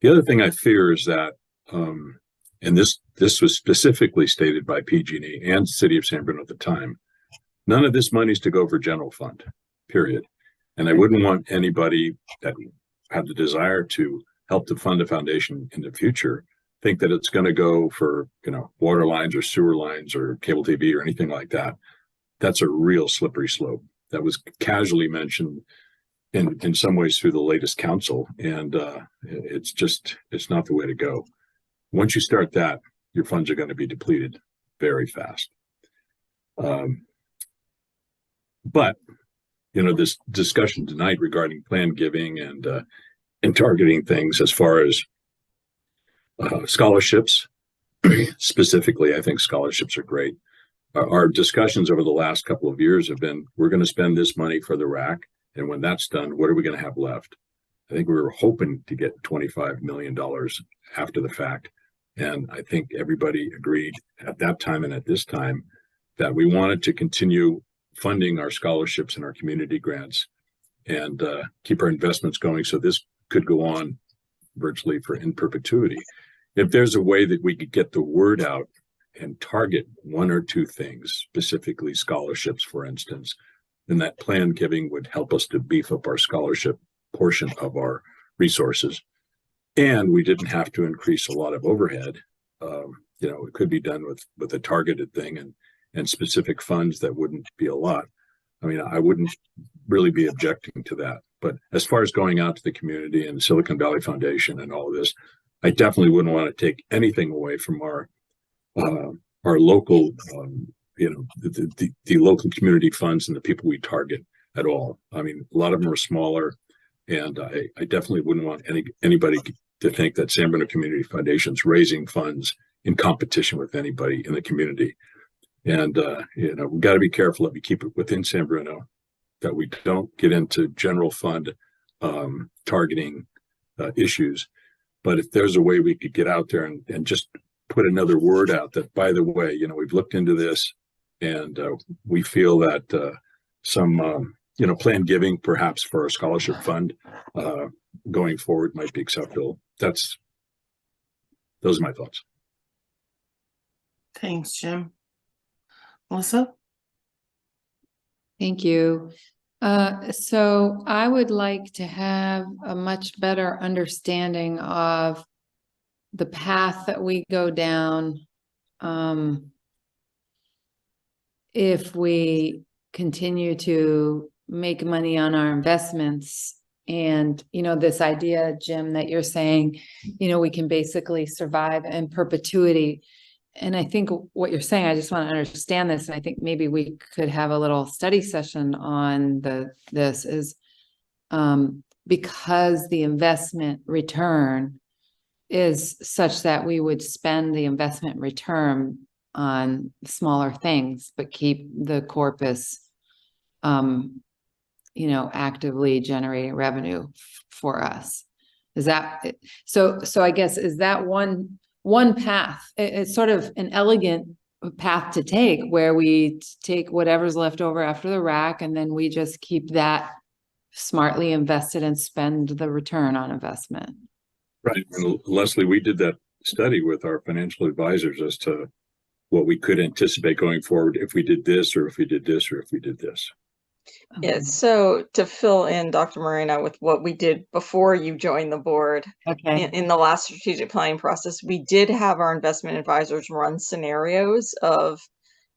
The other thing I fear is that, and this was specifically stated by PG&E and City of San Bruno at the time, none of this money is to go for general fund, period. And I wouldn't want anybody that had the desire to help to fund a foundation in the future think that it's going to go for, water lines or sewer lines or cable TV or anything like that. That's a real slippery slope. That was casually mentioned in some ways through the latest council. And it's not the way to go. Once you start that, your funds are going to be depleted very fast. But this discussion tonight regarding plan giving and targeting things as far as scholarships, specifically, I think scholarships are great. Our discussions over the last couple of years have been, we're going to spend this money for the RAC, and when that's done, what are we going to have left? I think we were hoping to get $25 million after the fact. And I think everybody agreed at that time and at this time that we wanted to continue funding our scholarships and our community grants and keep our investments going. So this could go on virtually in perpetuity. If there's a way that we could get the word out and target 1 or 2 things, specifically scholarships, for instance, then that plan giving would help us to beef up our scholarship portion of our resources. And we didn't have to increase a lot of overhead. It could be done with a targeted thing and specific funds that wouldn't be a lot. I mean, I wouldn't really be objecting to that. But as far as going out to the community and Silicon Valley Foundation and all of this, I definitely wouldn't want to take anything away from our local, the local community funds and the people we target at all. I mean, a lot of them are smaller. And I definitely wouldn't want anybody to think that San Bruno Community Foundation's raising funds in competition with anybody in the community. And, you know, we've got to be careful that we keep it within San Bruno, that we don't get into general fund targeting issues. But if there's a way we could get out there and just put another word out that, by the way, you know, we've looked into this and we feel that some, you know, planned giving perhaps for a scholarship fund going forward might be acceptable. Those are my thoughts. Thanks, Jim. Melissa? Thank you. So I would like to have a much better understanding of the path that we go down if we continue to make money on our investments. And, you know, this idea, Jim, that you're saying, you know, we can basically survive in perpetuity. And I think what you're saying, I just want to understand this. And I think maybe we could have a little study session on this is because the investment return is such that we would spend the investment return on smaller things, but keep the corpus, you know, actively generating revenue for us. Is that so? So I guess, is that one path? It's sort of an elegant path to take, where we take whatever's left over after the rack, and then we just keep that smartly invested and spend the return on investment. Right. And Leslie, we did that study with our financial advisors as to what we could anticipate going forward if we did this, or if we did this, or if we did this. Yeah, so to fill in, Dr. Marina, with what we did before you joined the board, Okay. in the last strategic planning process, we did have our investment advisors run scenarios of,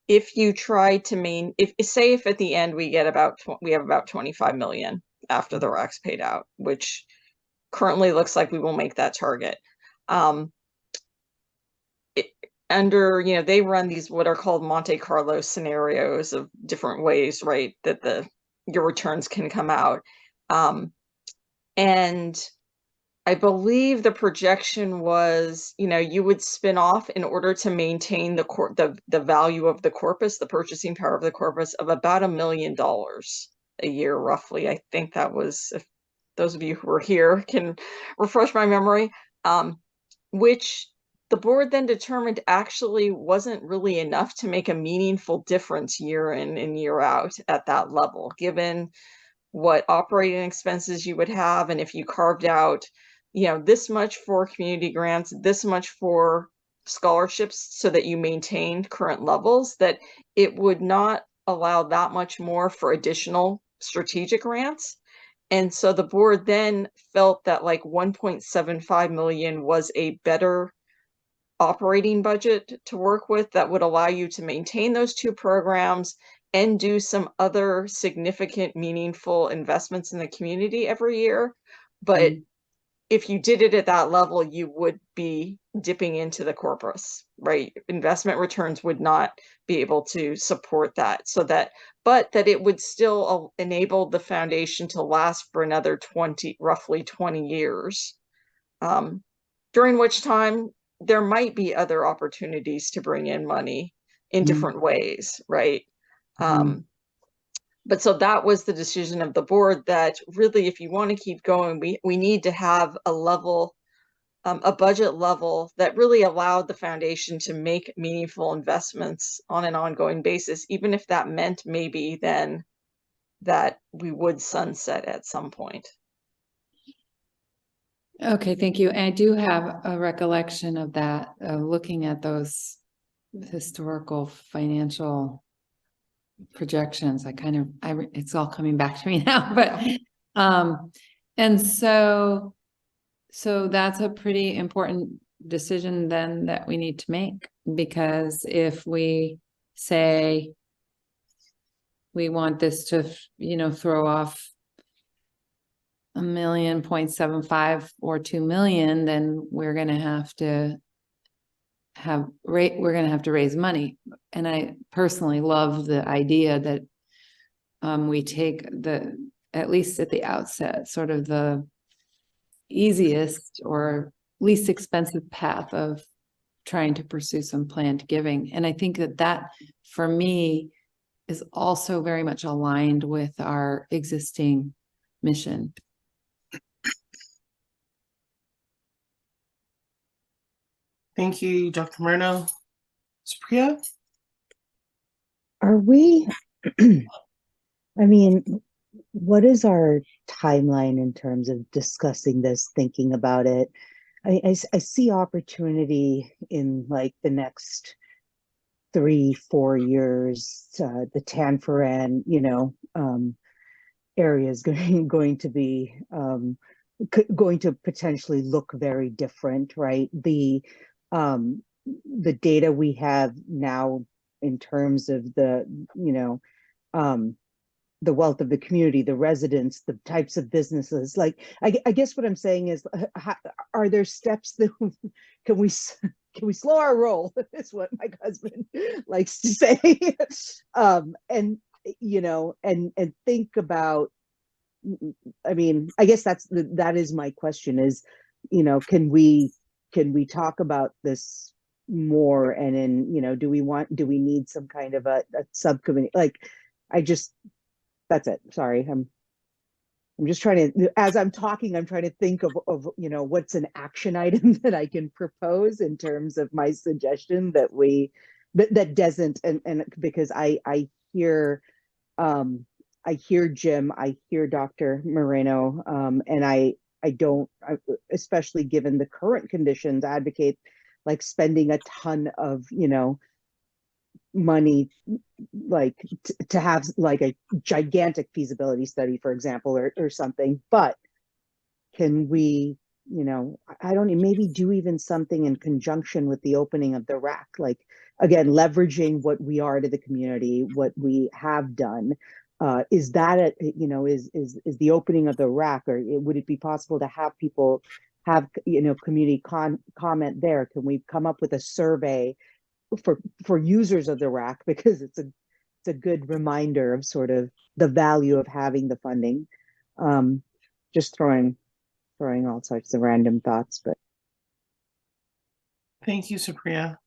if you try to if at the end we get we have about 25 million after the RAC's paid out, which currently looks like we will make that target. Under, you know, they run these what are called Monte Carlo scenarios of different ways, right, that your returns can come out. And I believe the projection was, you know, you would spin off in order to maintain the value of the corpus, the purchasing power of the corpus, of about $1 million a year, roughly. I think that was, if those of you who were here can refresh my memory, which the board then determined actually wasn't really enough to make a meaningful difference year in and year out at that level, given what operating expenses you would have. And if you carved out, you know, this much for community grants, this much for scholarships, so that you maintained current levels, that it would not allow that much more for additional strategic grants. And so the board then felt that like 1.75 million was a better operating budget to work with, that would allow you to maintain those two programs and do some other significant, meaningful investments in the community every year. But if you did it at that level, you would be dipping into the corpus, right? Investment returns would not be able to support that. But that it would still enable the foundation to last for another roughly 20 years, during which time there might be other opportunities to bring in money in different ways, right? But so that was the decision of the board, that really, if you want to keep going, we need to have a level, a budget level that really allowed the foundation to make meaningful investments on an ongoing basis, even if that meant maybe then that we would sunset at some point. Okay, thank you. And I do have a recollection of that, looking at those historical financial projections. It's all coming back to me now, but, and so that's a pretty important decision then that we need to make, because if we say we want this to, you know, throw off 1.75 or 2 million, then we're going to have to raise money. And I personally love the idea that we take at least at the outset, sort of the easiest or least expensive path of trying to pursue some planned giving. And I think that for me is also very much aligned with our existing mission. Thank you, Dr. Moreno. Supriya? Are we, I mean, what is our timeline in terms of discussing this, thinking about it? I see opportunity in like the next 3-4 years. The Tanforan, area is going to be going to potentially look very different, right? The data we have now in terms of the wealth of the community, the residents, the types of businesses. Like, I guess what I'm saying is, are there steps that can we slow our roll? Is what my husband likes to say. And think about. I mean, I guess that is my question. Is, can we talk about this more? And then, do we need some kind of a subcommittee? Like, that's it. Sorry. I'm just trying to, as I'm talking, I'm trying to think of what's an action item that I can propose in terms of my suggestion that doesn't, and because I hear Jim, I hear Dr. Moreno, and I don't, especially given the current conditions, advocate like spending a ton of, money, like to have like a gigantic feasibility study, for example, or something. But can we, I don't know, maybe do even something in conjunction with the opening of the RAC, like, again, leveraging what we are to the community, what we have done. Is that is the opening of the RAC, or would it be possible to have people have community comment there? Can we come up with a survey for users of the RAC, because it's a good reminder of sort of the value of having the funding? Just throwing all sorts of random thoughts, but Thank you, Supriya.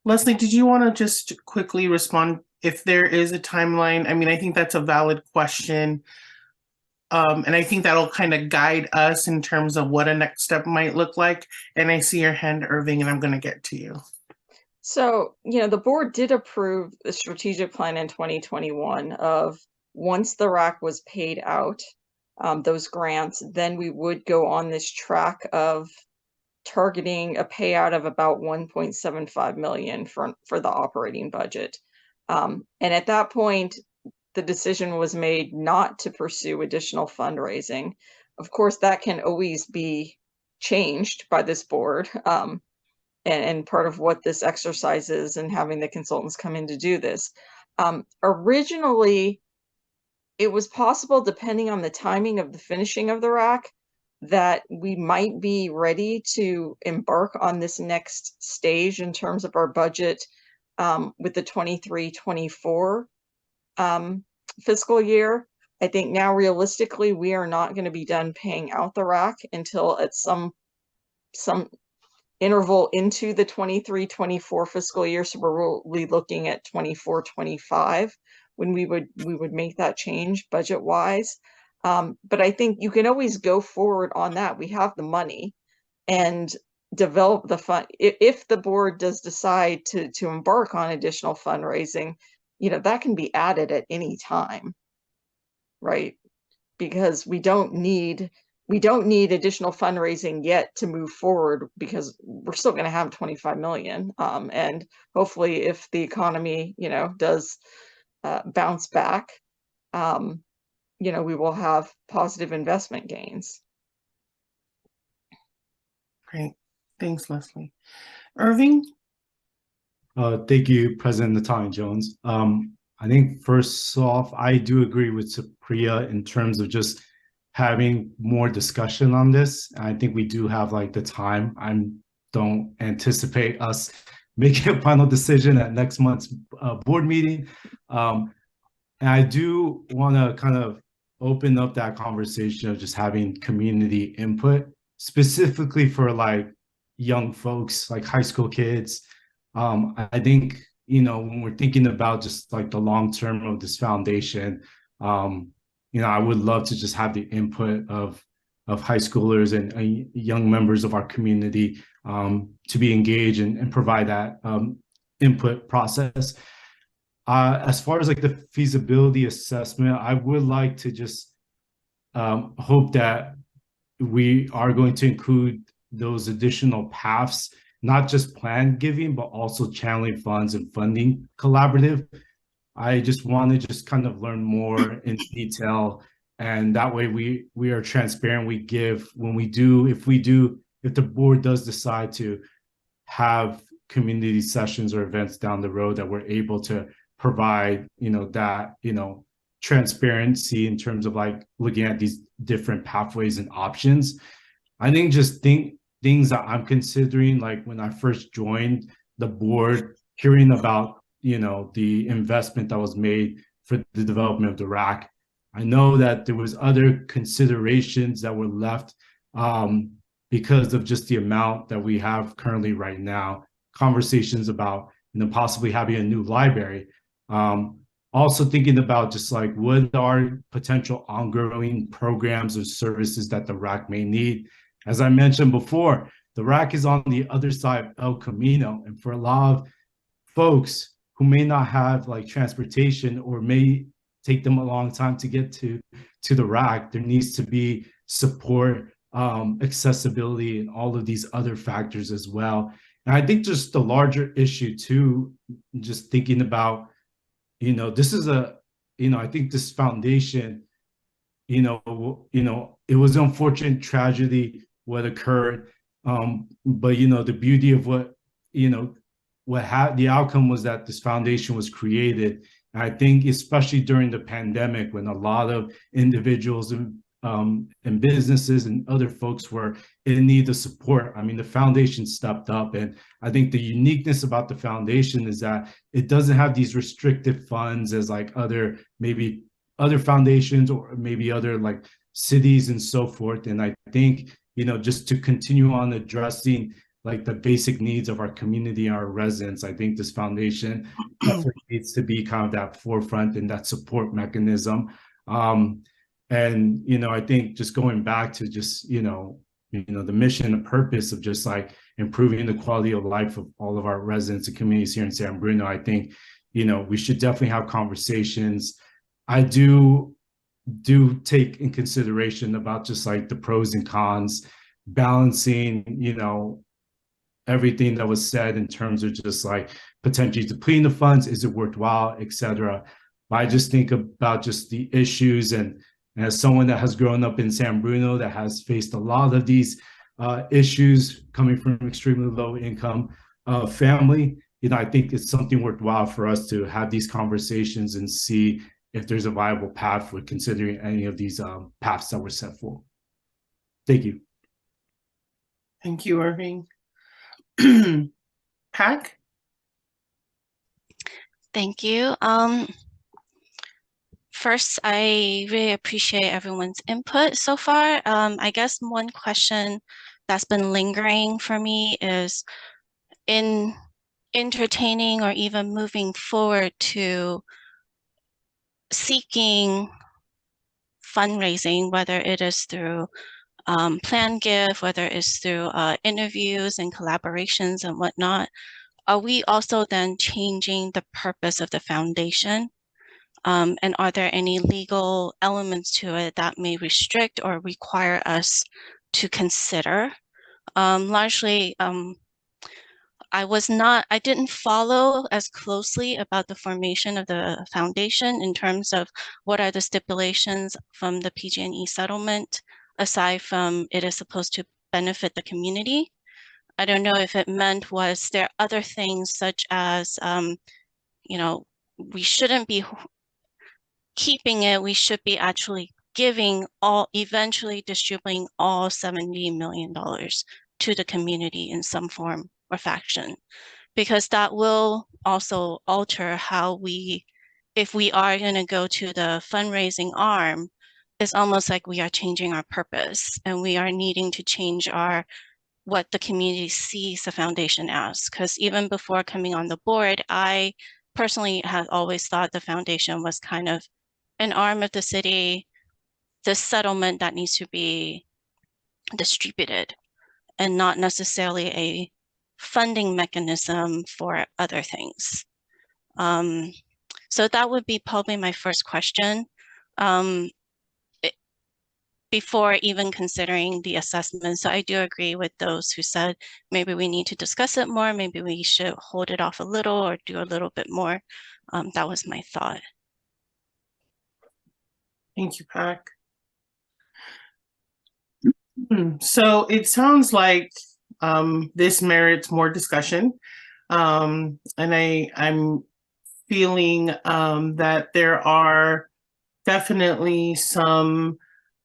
Leslie, did you want to just quickly respond if there is a timeline? I mean, I think that's a valid question. And I think that'll kind of guide us in terms of what a next step might look like. And I see your hand, Irving, and I'm going to get to you. So, the board did approve the strategic plan in 2021 of, once the RAC was paid out, those grants, then we would go on this track of targeting a payout of about 1.75 million for the operating budget. And at that point, the decision was made not to pursue additional fundraising. Of course, that can always be changed by this board. And part of what this exercise is, and having the consultants come in to do this. Originally, it was possible, depending on the timing of the finishing of the RAC, that we might be ready to embark on this next stage in terms of our budget with the 23-24 fiscal year. I think now realistically, we are not going to be done paying out the RAC until at some interval into the 23-24 fiscal year. So we're really looking at 24-25 when we would make that change budget wise. But I think you can always go forward on that. We have the money, and develop the fund. If the board does decide to embark on additional fundraising, that can be added at any time, right? Because we don't need additional fundraising yet to move forward, because we're still going to have 25 million. And hopefully, if the economy, does bounce back, we will have positive investment gains. Great. Thanks, Leslie. Irving? Thank you, President Natani Jones. I think first off, I do agree with Supriya in terms of just having more discussion on this. I think we do have like the time. I don't anticipate us making a final decision at next month's board meeting. And I do want to kind of open up that conversation of just having community input, specifically for like young folks, like high school kids. I think, when we're thinking about just like the long term of this foundation, I would love to just have the input of high schoolers and young members of our community to be engaged and provide that input process. As far as like the feasibility assessment, I would like to just hope that we are going to include those additional paths, not just plan giving, but also channeling funds and funding collaborative. I just want to just kind of learn more in detail, and that way we are transparent. We give when we do, if the board does decide to have community sessions or events down the road, that we're able to provide, that, transparency in terms of like looking at these different pathways and options. I think things that I'm considering, like when I first joined the board, hearing about, the investment that was made for the development of the RAC. I know that there was other considerations that were left because of just the amount that we have currently right now. Conversations about, possibly having a new library. Also thinking about just like what are potential ongoing programs or services that the RAC may need. As I mentioned before, the RAC is on the other side of El Camino, and for a lot of folks who may not have like transportation or may take them a long time to get to the RAC, there needs to be support, accessibility, and all of these other factors as well. And I think just the larger issue too, just thinking about, this is I think this foundation, it was an unfortunate tragedy what occurred. But the beauty of the outcome was that this foundation was created. And I think especially during the pandemic, when a lot of individuals and businesses and other folks were in need of support, the foundation stepped up. And I think the uniqueness about the foundation is that it doesn't have these restricted funds as like maybe other foundations or maybe other like cities and so forth. And I think, just to continue on addressing like the basic needs of our community, our residents, I think this foundation needs to be kind of that forefront and that support mechanism. And, I think just going back to just, the mission and purpose of just like improving the quality of life of all of our residents and communities here in San Bruno, I think, we should definitely have conversations. I do take in consideration about just like the pros and cons, balancing, everything that was said in terms of just like potentially depleting the funds, is it worthwhile, etc. But I just think about just the issues, and as someone that has grown up in San Bruno that has faced a lot of these issues coming from extremely low income family, I think it's something worthwhile for us to have these conversations and see if there's a viable path for considering any of these paths that were set forth. Thank you. Thank you, Irving. Pack? Thank you. First, I really appreciate everyone's input so far. I guess one question that's been lingering for me is in entertaining or even moving forward to seeking fundraising, whether it is through plan give, whether it's through interviews and collaborations and whatnot, are we also then changing the purpose of the foundation? And are there any legal elements to it that may restrict or require us to consider? Largely, I didn't follow as closely about the formation of the foundation in terms of what are the stipulations from the PG&E settlement, aside from it is supposed to benefit the community. I don't know if it meant was there other things such as, we shouldn't be keeping it, we should be actually eventually distributing all $70 million to the community in some form or fashion, because that will also alter how we if we are going to go to the fundraising arm, it's almost like we are changing our purpose, and we are needing to change what the community sees the foundation as. Because even before coming on the board, I personally have always thought the foundation was kind of an arm of the city, the settlement that needs to be distributed, and not necessarily a funding mechanism for other things. So that would be probably my first question. Before even considering the assessment. So I do agree with those who said maybe we need to discuss it more, maybe we should hold it off a little or do a little bit more. That was my thought. Thank you, Pac. So it sounds like this merits more discussion. And I'm feeling that there are definitely some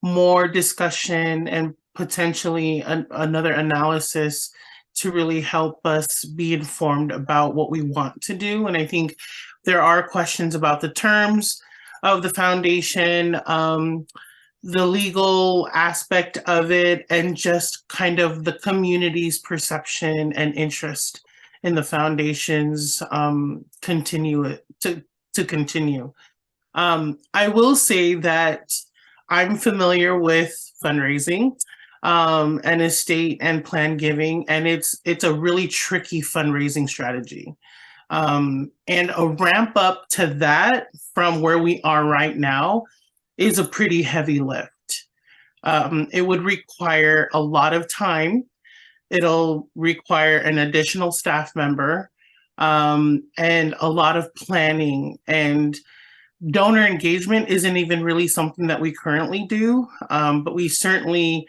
more discussion and potentially another analysis to really help us be informed about what we want to do. And I think there are questions about the terms of the foundation, the legal aspect of it, and just kind of the community's perception and interest in the foundation's continue. I will say that I'm familiar with fundraising and estate and plan giving, and it's a really tricky fundraising strategy. And a ramp up to that from where we are right now is a pretty heavy lift. It would require a lot of time. It'll require an additional staff member and a lot of planning, and donor engagement isn't even really something that we currently do, but we certainly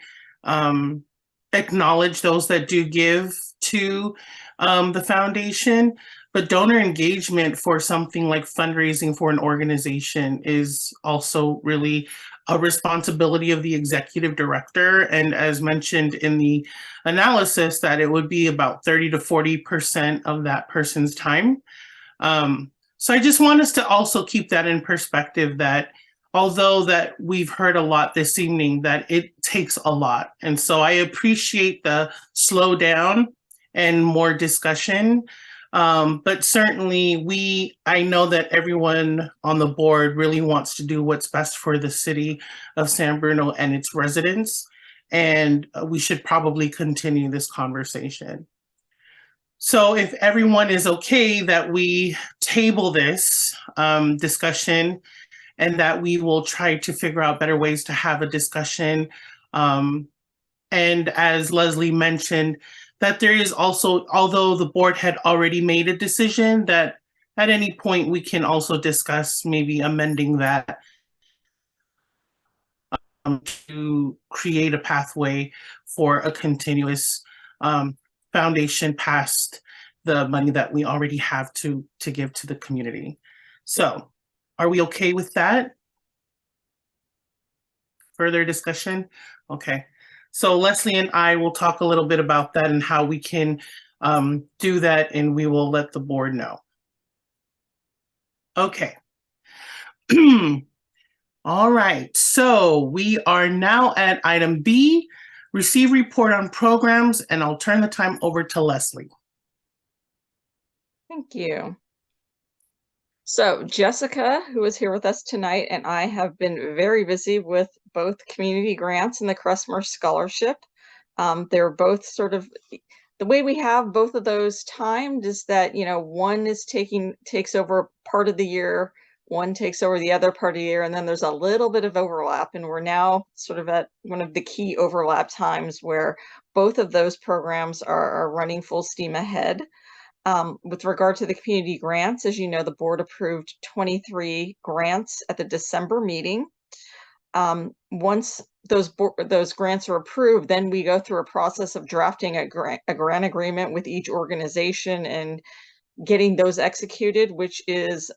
acknowledge those that do give to the foundation. But donor engagement for something like fundraising for an organization is also really a responsibility of the executive director. And as mentioned in the analysis, that it would be about 30 to 40% of that person's time. So I just want us to also keep that in perspective, that although that we've heard a lot this evening, that it takes a lot. And so I appreciate the slow down and more discussion. But certainly I know that everyone on the board really wants to do what's best for the city of San Bruno and its residents. And we should probably continue this conversation. So if everyone is okay that we table this discussion, and that we will try to figure out better ways to have a discussion. And as Leslie mentioned, that there is also, although the board had already made a decision, that at any point we can also discuss maybe amending that to create a pathway for a continuous foundation past the money that we already have to give to the community. So are we okay with that? Further discussion? Okay. So Leslie and I will talk a little bit about that and how we can do that, and we will let the board know. Okay. All right. So we are now at item B, receive report on programs, and I'll turn the time over to Leslie. Thank you. So Jessica, who is here with us tonight, and I have been very busy with both community grants and the Cressmer Scholarship. They're both sort of, the way we have both of those timed is that, you know, one is takes over part of the year, one takes over the other part of the year, and then there's a little bit of overlap. And we're now sort of at one of the key overlap times where both of those programs are running full steam ahead. With regard to the community grants, as you know, the board approved 23 grants at the December meeting. Once those grants are approved, then we go through a process of drafting a grant agreement with each organization and getting those executed, which is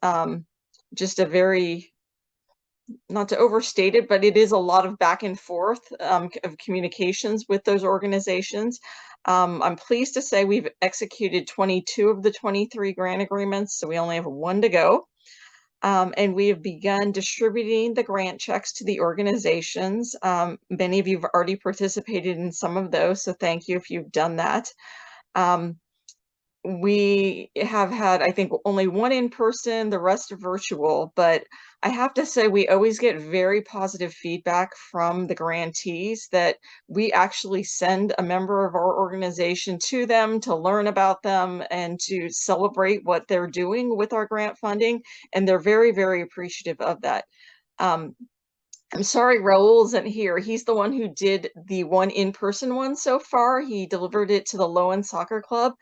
just a very, not to overstate it, but it is a lot of back and forth of communications with those organizations. I'm pleased to say we've executed 22 of the 23 grant agreements, so we only have one to go. And we have begun distributing the grant checks to the organizations. Many of you have already participated in some of those, so thank you if you've done that. We have had, I think, only one in person, the rest are virtual, but I have to say we always get very positive feedback from the grantees that we actually send a member of our organization to them to learn about them and to celebrate what they're doing with our grant funding, and they're very, very appreciative of that. I'm sorry Raul isn't here. He's the one who did the one in-person one so far. He delivered it to the Lowen Soccer Club.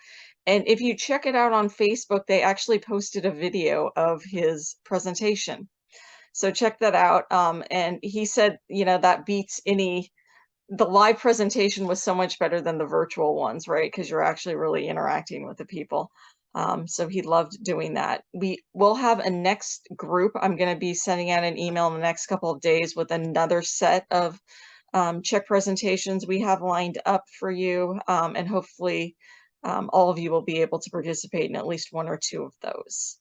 And if you check it out on Facebook, they actually posted a video of his presentation. So check that out. And he said, you know, that beats the live presentation was so much better than the virtual ones, right? Because you're actually really interacting with the people. So he loved doing that. We will have a next group. I'm going to be sending out an email in the next couple of days with another set of check presentations we have lined up for you. And hopefully all of you will be able to participate in at least one or two of those.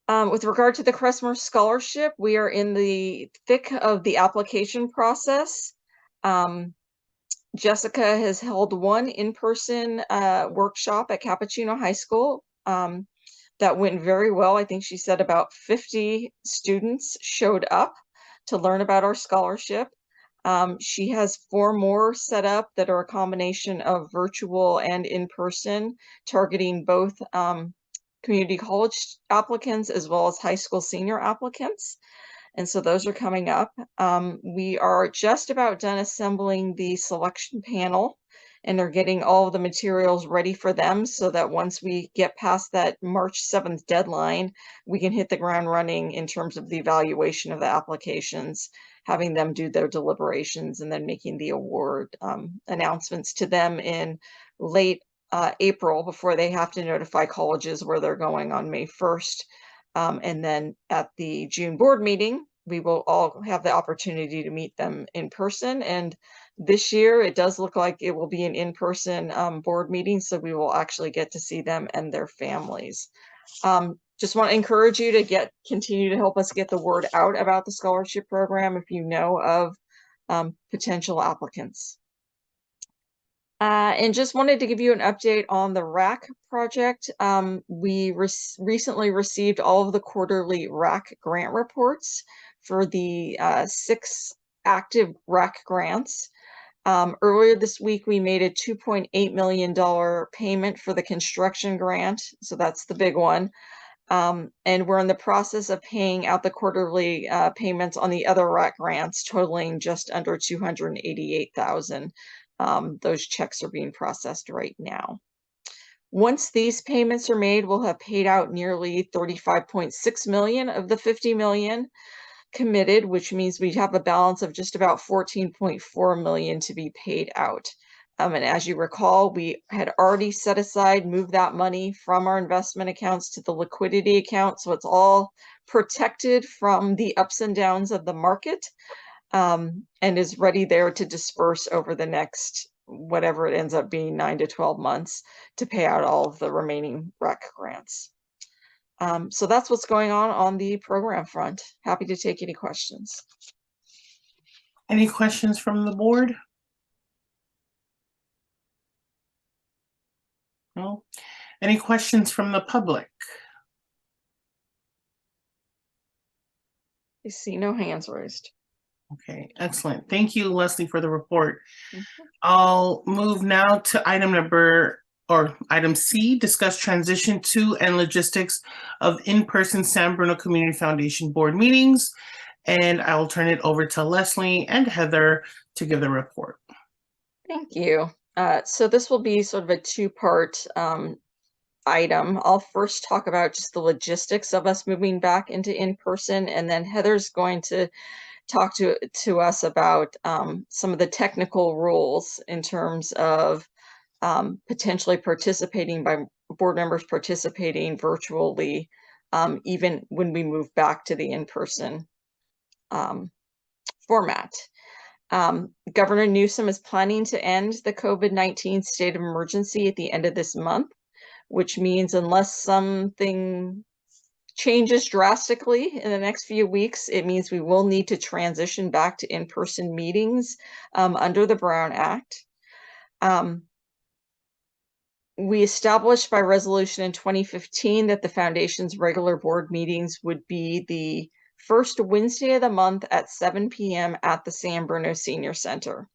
With regard to the Crestmore Scholarship, we are in the thick of the application process. Jessica has held one in-person workshop at Cappuccino High School that went very well. I think she said about 50 students showed up to learn about our scholarship. She has 4 more set up that are a combination of virtual and in-person, targeting both community college applicants as well as high school senior applicants. And so those are coming up. We are just about done assembling the selection panel, and they're getting all of the materials ready for them so that once we get past that March 7th deadline, we can hit the ground running in terms of the evaluation of the applications, having them do their deliberations, and then making the award announcements to them in late April before they have to notify colleges where they're going on May 1st. And then at the June board meeting, we will all have the opportunity to meet them in person. And this year, it does look like it will be an in-person board meeting, so we will actually get to see them and their families. Just want to encourage you to continue to help us get the word out about the scholarship program if you know of potential applicants. And just wanted to give you an update on the RAC project. We recently received all of the quarterly RAC grant reports for the 6 active RAC grants. Earlier this week, we made a $2.8 million payment for the construction grant. So that's the big one. And we're in the process of paying out the quarterly payments on the other RAC grants, totaling just under $288,000. Those checks are being processed right now. Once these payments are made, we'll have paid out nearly $35.6 million of the $50 million committed, which means we have a balance of just about $14.4 million to be paid out. And as you recall, we had already set aside, moved that money from our investment accounts to the liquidity account. So it's all protected from the ups and downs of the market, and is ready there to disperse over the next, whatever it ends up being, 9 to 12 months to pay out all of the remaining REC grants. So that's what's going on the program front. Happy to take any questions. Any questions from the board? No? Any questions from the public? I see no hands raised. Okay, excellent. Thank you, Leslie, for the report. I'll move now to item C, discuss transition to and logistics of in-person San Bruno Community Foundation board meetings. And I'll turn it over to Leslie and Heather to give the report. Thank you. So this will be sort of a 2-part item. I'll first talk about just the logistics of us moving back into in-person, and then Heather's going to talk to us about some of the technical rules in terms of potentially participating by board members participating virtually, even when we move back to the in-person format. Governor Newsom is planning to end the COVID-19 state of emergency at the end of this month, which means unless something changes drastically in the next few weeks, it means we will need to transition back to in-person meetings under the Brown Act. We established by resolution in 2015 that the foundation's regular board meetings would be the first Wednesday of the month at 7 p.m. at the San Bruno Senior Center.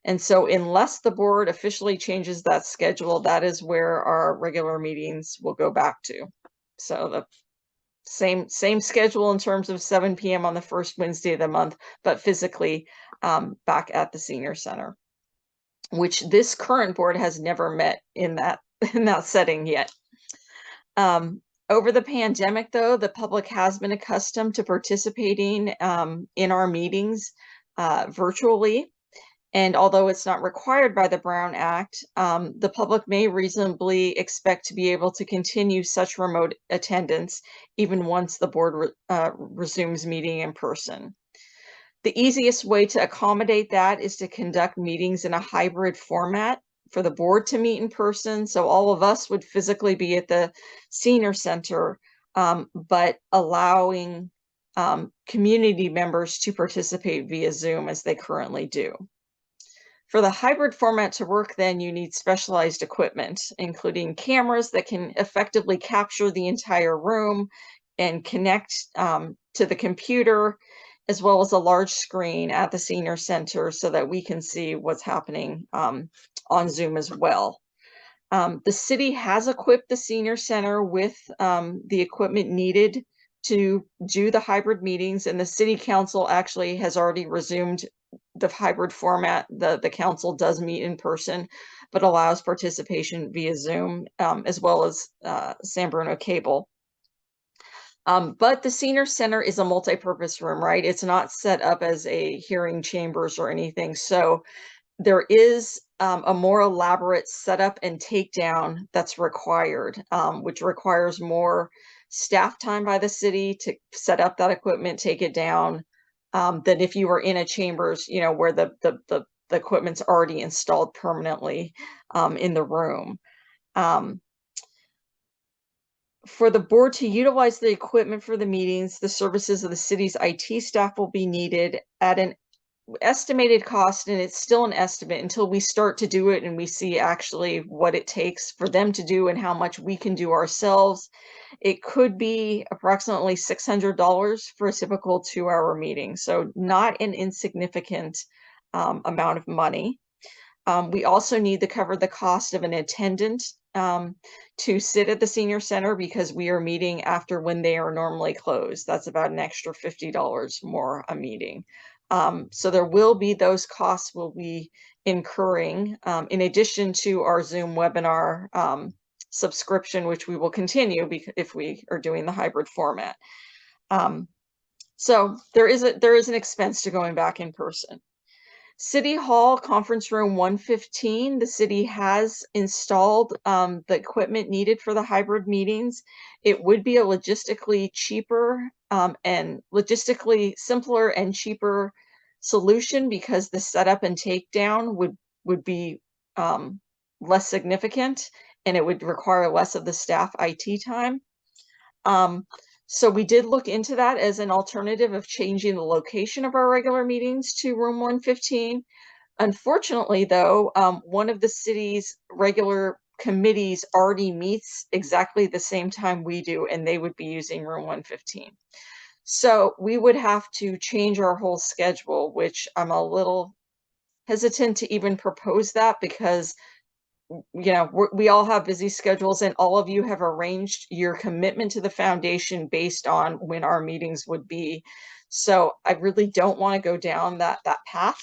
And so unless the board officially changes that schedule, that is where our regular meetings will go back to. So the same schedule in terms of 7 p.m. on the first Wednesday of the month, but physically back at the Senior Center, which this current board has never met in that setting yet. Over the pandemic, though, the public has been accustomed to participating in our meetings virtually. And although it's not required by the Brown Act, the public may reasonably expect to be able to continue such remote attendance even once the board resumes meeting in person. The easiest way to accommodate that is to conduct meetings in a hybrid format for the board to meet in person. So all of us would physically be at the Senior Center, but allowing community members to participate via Zoom as they currently do. For the hybrid format to work, then you need specialized equipment, including cameras that can effectively capture the entire room and connect to the computer, as well as a large screen at the Senior Center so that we can see what's happening on Zoom as well. The city has equipped the Senior Center with the equipment needed to do the hybrid meetings, and the City Council actually has already resumed the hybrid format. The council does meet in person, but allows participation via Zoom, as well as San Bruno Cable. But the Senior Center is a multi-purpose room, right? It's not set up as a hearing chambers or anything. So there is a more elaborate setup and takedown that's required, which requires more staff time by the city to set up that equipment, take it down, than if you were in a chambers, you know, where the equipment's already installed permanently in the room. For the board to utilize the equipment for the meetings, the services of the city's IT staff will be needed at an estimated cost, and it's still an estimate until we start to do it and we see actually what it takes for them to do and how much we can do ourselves. It could be approximately $600 for a typical 2-hour meeting, so not an insignificant amount of money. We also need to cover the cost of an attendant to sit at the Senior Center because we are meeting after when they are normally closed. That's about an extra $50 more a meeting. So there will be those costs we'll be incurring in addition to our Zoom webinar subscription, which we will continue if we are doing the hybrid format. So there is an expense to going back in person. City Hall Conference Room 115, the city has installed the equipment needed for the hybrid meetings. It would be a logistically cheaper and logistically simpler and cheaper solution because the setup and takedown would be less significant and it would require less of the staff IT time. So we did look into that as an alternative of changing the location of our regular meetings to room 115. Unfortunately, though, one of the city's regular committees already meets exactly the same time we do, and they would be using room 115. So we would have to change our whole schedule, which I'm a little hesitant to even propose that because you know, we all have busy schedules and all of you have arranged your commitment to the foundation based on when our meetings would be. So I really don't want to go down that path.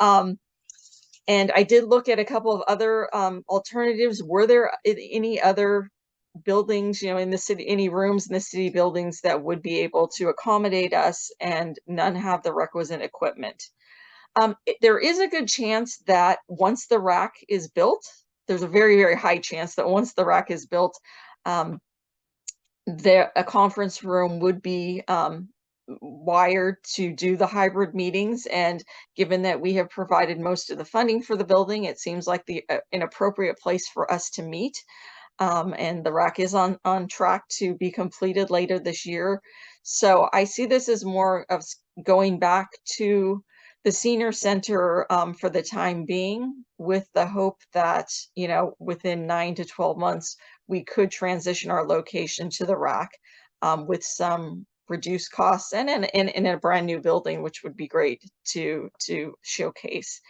And I did look at a couple of other alternatives. Were there any other buildings, you know, in the city, any rooms in the city buildings that would be able to accommodate us, and none have the requisite equipment? There is a good chance that once the rack is built, there's a very, very high chance that once the rack is built, a conference room would be wired to do the hybrid meetings. And given that we have provided most of the funding for the building, it seems like an appropriate place for us to meet. and the RAC is on track to be completed later this year. So I see this as more of going back to the senior center for the time being, with the hope that, you know, within 9 to 12 months, we could transition our location to the RAC with some reduced costs and in a brand new building, which would be great to showcase.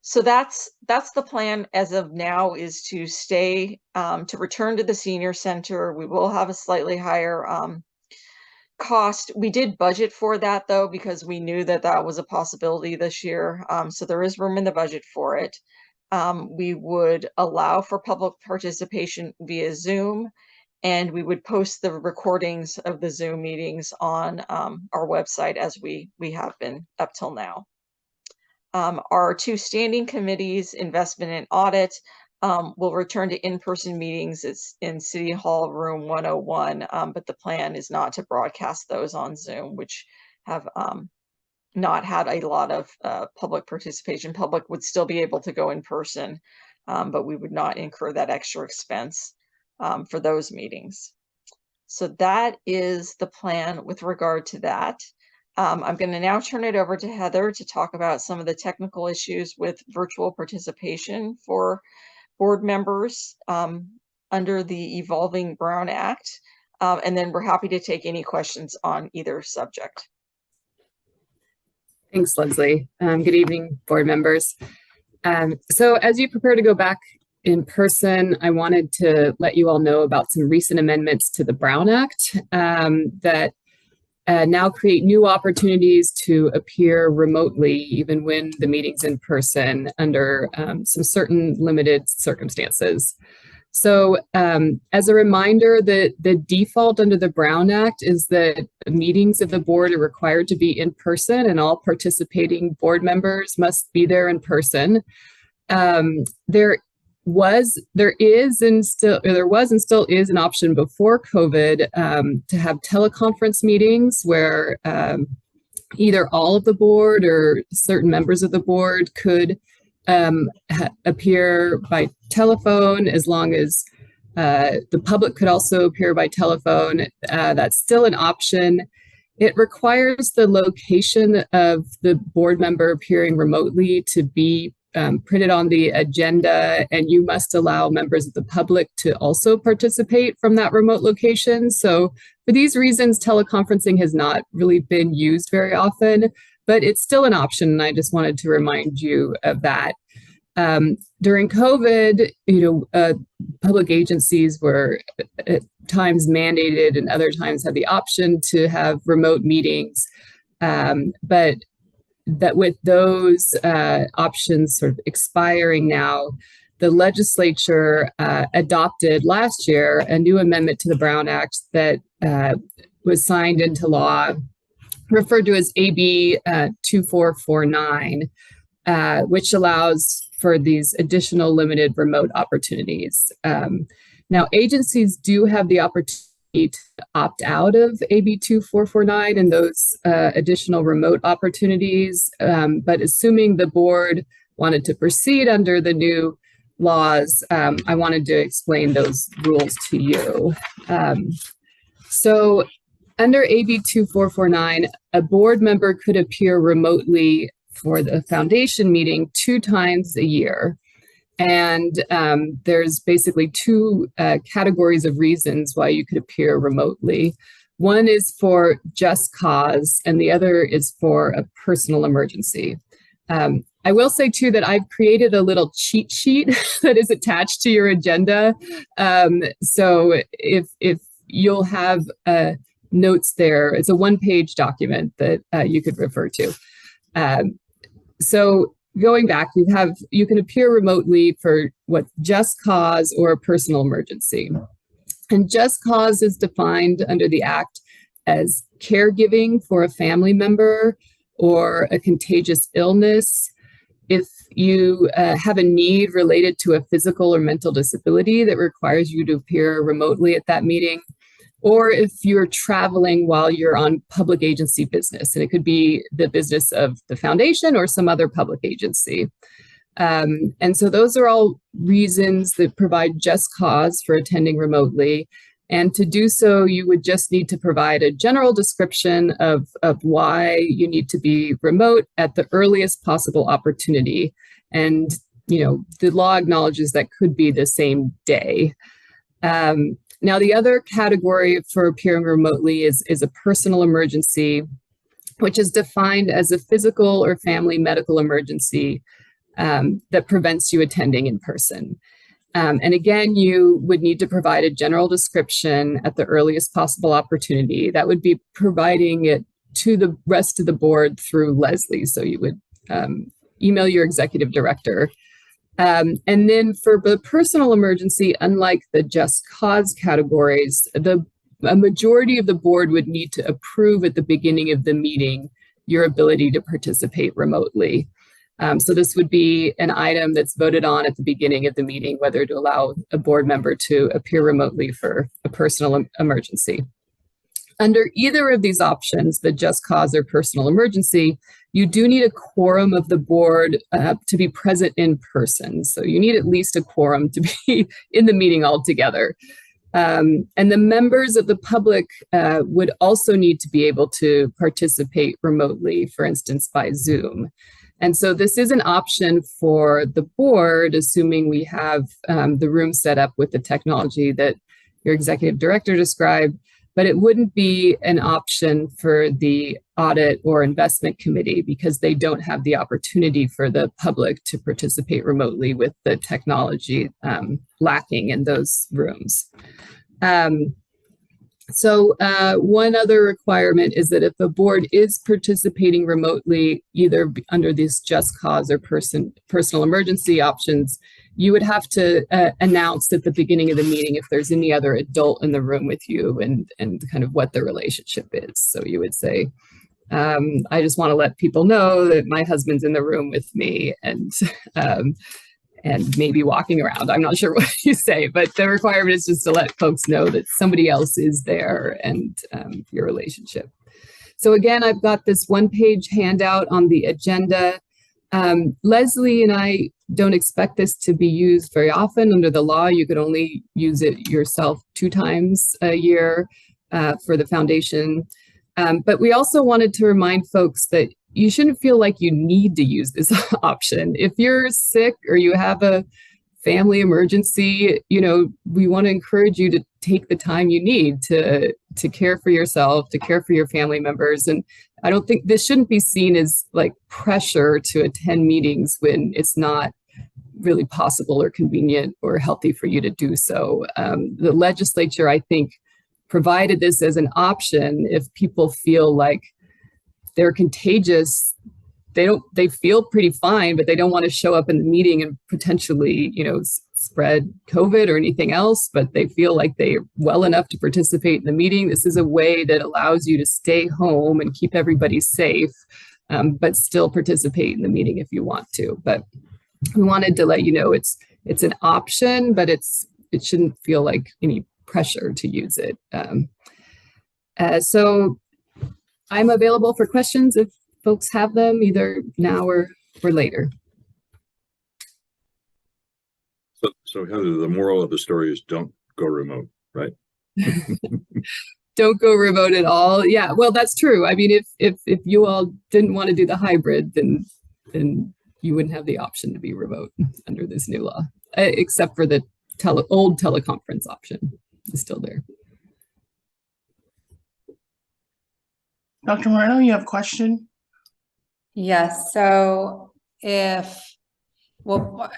So that's the plan as of now, is to stay, to return to the senior center. We will have a slightly higher cost. We did budget for that though, because we knew that that was a possibility this year. So there is room in the budget for it. We would allow for public participation via Zoom, and we would post the recordings of the Zoom meetings on our website, as we have been up till now. Our two standing committees, investment and audit, will return to in-person meetings. It's in City Hall Room 101, but the plan is not to broadcast those on Zoom, which have not had a lot of public participation. Public would still be able to go in person, but we would not incur that extra expense for those meetings. So that is the plan with regard to that. I'm going to now turn it over to Heather to talk about some of the technical issues with virtual participation for board members under the Evolving Brown Act. And then we're happy to take any questions on either subject. Thanks, Leslie. Good evening, board members. So as you prepare to go back in person, I wanted to let you all know about some recent amendments to the Brown Act that now create new opportunities to appear remotely, even when the meeting's in person, under some certain limited circumstances. So as a reminder, the default under the Brown Act is that meetings of the board are required to be in person, and all participating board members must be there in person. There was and still is an option before COVID to have teleconference meetings where either all of the board or certain members of the board could appear by telephone, as long as the public could also appear by telephone. That's still an option. It requires the location of the board member appearing remotely to be printed on the agenda, and you must allow members of the public to also participate from that remote location. So for these reasons, teleconferencing has not really been used very often, but it's still an option, and I just wanted to remind you of that. During COVID, public agencies were at times mandated and other times had the option to have remote meetings, but that with those options sort of expiring now, the legislature adopted last year a new amendment to the Brown Act that was signed into law, referred to as AB 2449, which allows for these additional limited remote opportunities. Now, agencies do have the opportunity to opt out of AB 2449 and those additional remote opportunities, but assuming the board wanted to proceed under the new laws, I wanted to explain those rules to you. So under AB 2449, a board member could appear remotely for the foundation meeting 2 times a year. And there's basically 2 categories of reasons why you could appear remotely. One is for just cause, and the other is for a personal emergency. I will say too that I've created a little cheat sheet that is attached to your agenda. So if you'll have notes there, it's a 1-page document that you could refer to. So going back, you can appear remotely for what just cause or a personal emergency. And just cause is defined under the Act as caregiving for a family member or a contagious illness. If you have a need related to a physical or mental disability that requires you to appear remotely at that meeting, or if you're traveling while you're on public agency business, and it could be the business of the foundation or some other public agency. And so those are all reasons that provide just cause for attending remotely. And to do so, you would just need to provide a general description of why you need to be remote at the earliest possible opportunity. And, the law acknowledges that could be the same day. Now, the other category for appearing remotely is a personal emergency, which is defined as a physical or family medical emergency that prevents you attending in person. And again, you would need to provide a general description at the earliest possible opportunity. That would be providing it to the rest of the board through Leslie. So you would email your executive director. And then for the personal emergency, unlike the just cause categories, a majority of the board would need to approve at the beginning of the meeting your ability to participate remotely. So this would be an item that's voted on at the beginning of the meeting, whether to allow a board member to appear remotely for a personal emergency. Under either of these options, the just cause or personal emergency, you do need a quorum of the board to be present in person. So you need at least a quorum to be in the meeting altogether. And the members of the public would also need to be able to participate remotely, for instance, by Zoom. And so this is an option for the board, assuming we have the room set up with the technology that your executive director described, but it wouldn't be an option for the audit or investment committee because they don't have the opportunity for the public to participate remotely with the technology lacking in those rooms. So one other requirement is that if the board is participating remotely, either under these just cause or personal emergency options, you would have to announce at the beginning of the meeting if there's any other adult in the room with you and kind of what the relationship is. So you would say, I just want to let people know that my husband's in the room with me and maybe walking around. I'm not sure what you say, but the requirement is just to let folks know that somebody else is there and your relationship. So again, I've got this one-page handout on the agenda. Leslie and I don't expect this to be used very often. Under the law, you could only use it yourself 2 times a year for the foundation. But we also wanted to remind folks that you shouldn't feel like you need to use this option. If you're sick or you have a family emergency, we want to encourage you to take the time you need to care for yourself, to care for your family members. And I don't think this shouldn't be seen as like pressure to attend meetings when it's not really possible or convenient or healthy for you to do so. The legislature, I think, provided this as an option if people feel like they're contagious. They feel pretty fine, but they don't want to show up in the meeting and potentially, spread COVID or anything else, but they feel like they're well enough to participate in the meeting. This is a way that allows you to stay home and keep everybody safe, but still participate in the meeting if you want to. But we wanted to let you know it's an option, but it shouldn't feel like any pressure to use it. So I'm available for questions if folks have them either now or later. So Heather, the moral of the story is don't go remote, right? Don't go remote at all. Yeah, well, that's true. I mean, if you all didn't want to do the hybrid, then you wouldn't have the option to be remote under this new law, except for the old teleconference option is still there. Dr. Moreno, you have a question? Yes, so I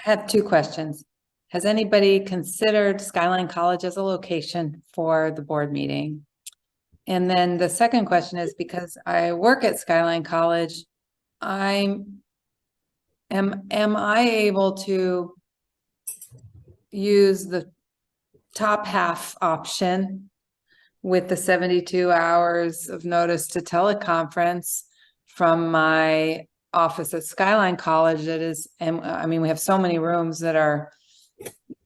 have 2 questions. Has anybody considered Skyline College as a location for the board meeting? And then the second question is, because I work at Skyline College, am I able to use the top half option with the 72 hours of notice to teleconference from my office at Skyline College? That is, and I mean, we have so many rooms that are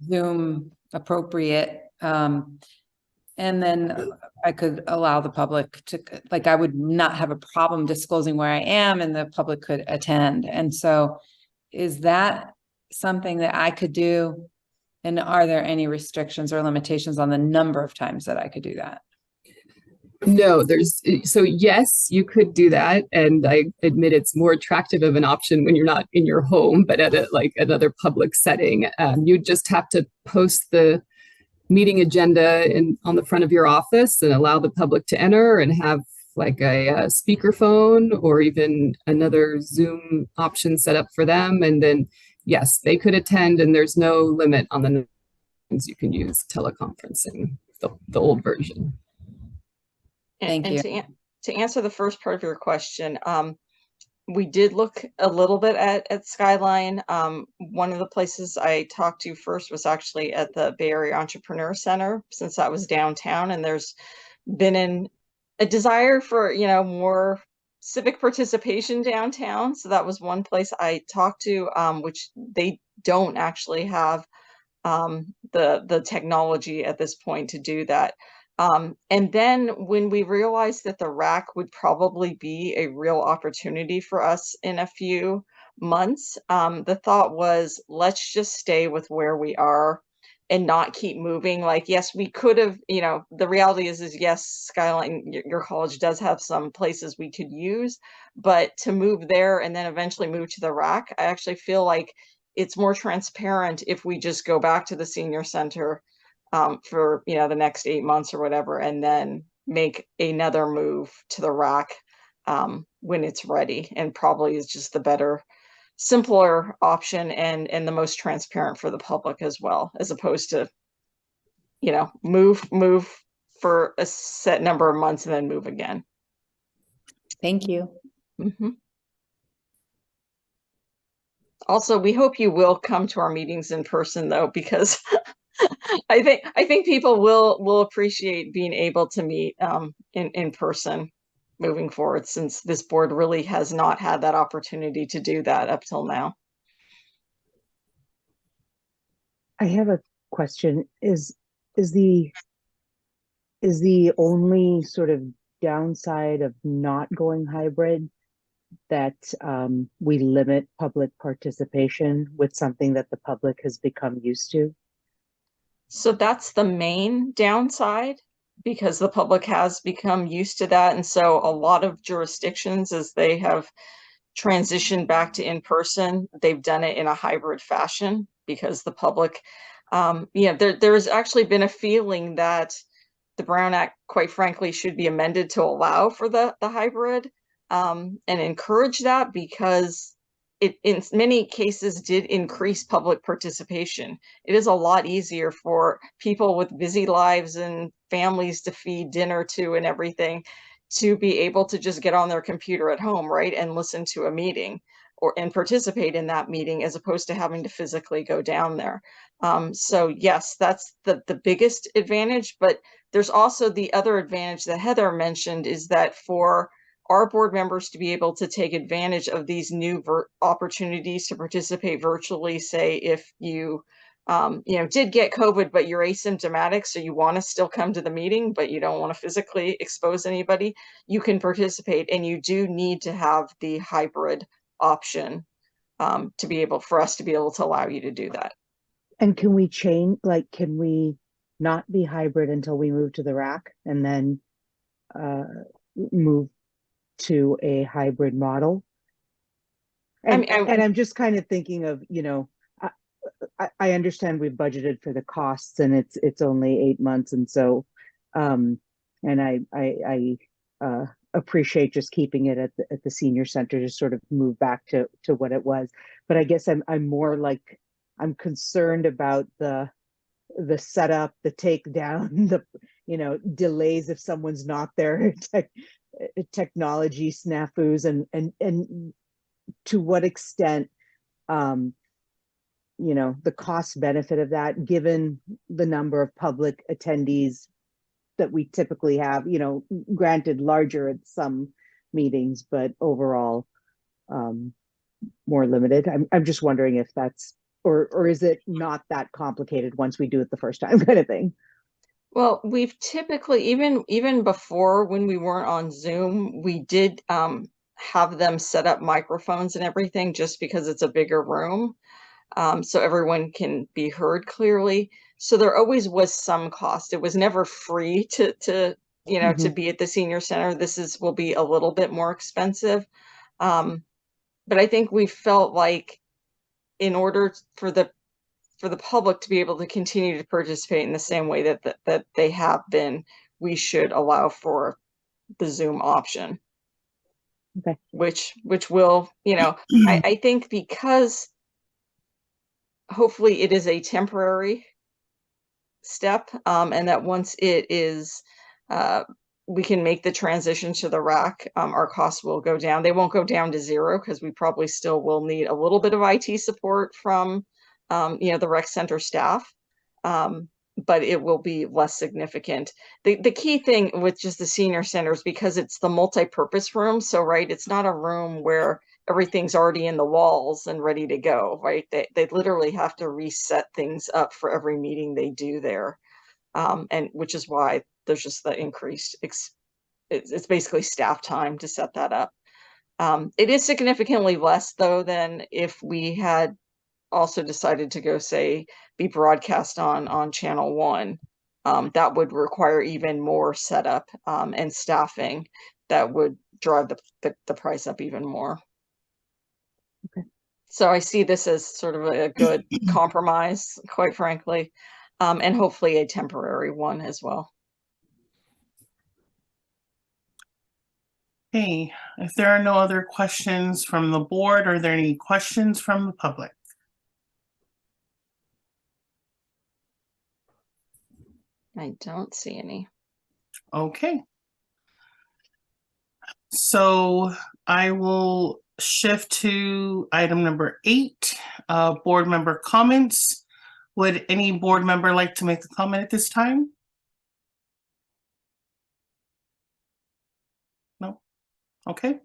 Zoom appropriate. And then I could allow the public to, like, I would not have a problem disclosing where I am and the public could attend. And so is that something that I could do? And are there any restrictions or limitations on the number of times that I could do that? No, so yes, you could do that. And I admit it's more attractive of an option when you're not in your home, but at like another public setting. You just have to post the meeting agenda on the front of your office and allow the public to enter and have like a speakerphone or even another Zoom option set up for them. And then, yes, they could attend, and there's no limit on the numbers you can use teleconferencing, the old version. Thank you. To answer the first part of your question, we did look a little bit at Skyline. One of the places I talked to first was actually at the Bay Area Entrepreneur Center, since that was downtown, and there's been a desire for, more civic participation downtown. So that was one place I talked to, which they don't actually have the technology at this point to do that. And then when we realized that the rack would probably be a real opportunity for us in a few months, the thought was, let's just stay with where we are and not keep moving. Like, yes, we could have, the reality is yes, Skyline, your college does have some places we could use, but to move there and then eventually move to the rack, I actually feel like it's more transparent if we just go back to the senior center for the next 8 months or whatever, and then make another move to the rack when it's ready, and probably is just the better, simpler option and the most transparent for the public as well, as opposed to move for a set number of months and then move again. Thank you. Mm-hmm. Also, we hope you will come to our meetings in person, though, because I think people will appreciate being able to meet in person moving forward, since this board really has not had that opportunity to do that up till now. I have a question. Is the only sort of downside of not going hybrid that we limit public participation with something that the public has become used to? So that's the main downside, because the public has become used to that. And so a lot of jurisdictions, as they have transitioned back to in-person, they've done it in a hybrid fashion, because the public, there's actually been a feeling that the Brown Act, quite frankly, should be amended to allow for the hybrid and encourage that, because it in many cases did increase public participation. It is a lot easier for people with busy lives and families to feed dinner to and everything to be able to just get on their computer at home, right, and listen to a meeting and participate in that meeting, as opposed to having to physically go down there. So yes, that's the biggest advantage, but there's also the other advantage that Heather mentioned, is that for our board members to be able to take advantage of these new opportunities to participate virtually, say if you did get COVID, but you're asymptomatic, so you want to still come to the meeting, but you don't want to physically expose anybody, you can participate. And you do need to have the hybrid option for us to be able to allow you to do that. And can we change, can we not be hybrid until we move to the rack and then move to a hybrid model? And I'm just kind of thinking of, I understand we've budgeted for the costs, and it's only 8 months, and so and I appreciate just keeping it at the senior center to sort of move back to what it was. But I guess I'm more like, I'm concerned about the setup, the takedown, the delays if someone's not there, technology snafus, and to what extent the cost benefit of that, given the number of public attendees that we typically have, granted larger at some meetings, but overall more limited. I'm just wondering if that's, or is it not that complicated once we do it the first time, kind of thing? Well, we've typically, even before, when we weren't on Zoom, we did have them set up microphones and everything, just because it's a bigger room. so everyone can be heard clearly. So there always was some cost. It was never free to to be at the senior center. Will be a little bit more expensive. But I think we felt like in order for the public to be able to continue to participate in the same way that they have been, we should allow for the Zoom option. Okay. Which will, I think because hopefully it is a temporary step, and that once it is, we can make the transition to the rack, our costs will go down. They won't go down to zero because we probably still will need a little bit of IT support from, the rec center staff, but it will be less significant. The key thing with just the senior centers, because it's the multi-purpose room, so right, it's not a room where everything's already in the walls and ready to go, right? They literally have to reset things up for every meeting they do there, and which is why there's just the increased it's basically staff time to set that up. It is significantly less though than if we had also decided to go be broadcast on channel 1. That would require even more setup and staffing that would drive the price up even more. Okay. So I see this as sort of a good compromise, quite frankly, and hopefully a temporary one as well. Okay, if there are no other questions from the board, are there any questions from the public? I don't see any. Okay. So I will shift to item number 8, board member comments. Would any board member like to make a comment at this time? No? Okay.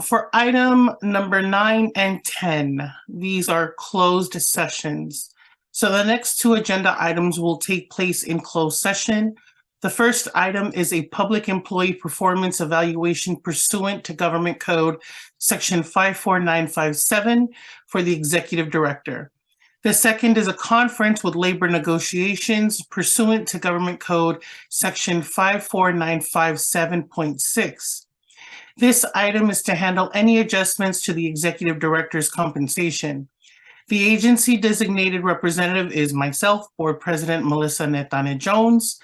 For item number 9 and 10, these are closed sessions. So the next 2 agenda items will take place in closed session. The first item is a public employee performance evaluation pursuant to Government Code Section 54957 for the executive director. The second is a conference with labor negotiations pursuant to Government Code Section 54957.6. This item is to handle any adjustments to the executive director's compensation. The agency designated representative is myself, Board President Melissa Netane Jones.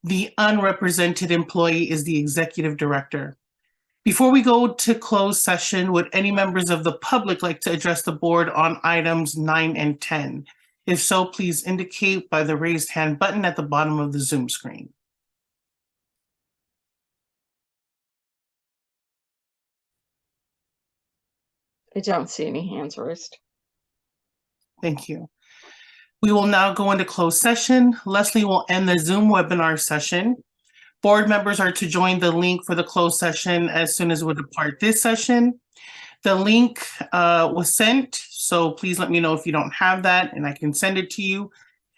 The unrepresented employee is the executive director. Before we go to closed session, would any members of the public like to address the board on items 9 and 10? If so, please indicate by the raised hand button at the bottom of the Zoom screen. I don't see any hands raised. Thank you. We will now go into closed session. Leslie will end the Zoom webinar session. Board members are to join the link for the closed session as soon as we depart this session. The link was sent, so please let me know if you don't have that and I can send it to you.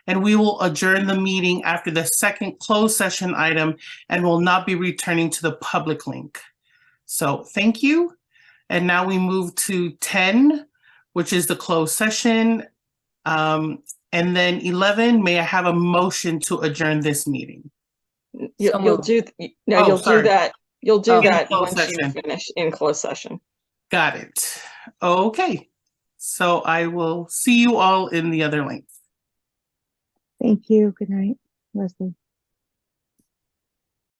And we will adjourn the meeting after the second closed session item and will not be returning to the public link. So thank you. And now we move to 10, which is the closed session. And then 11, may I have a motion to adjourn this meeting? You'll do that. You'll do that once you finish in closed session. Got it. Okay. So I will see you all in the other link. Thank you. Good night, Leslie.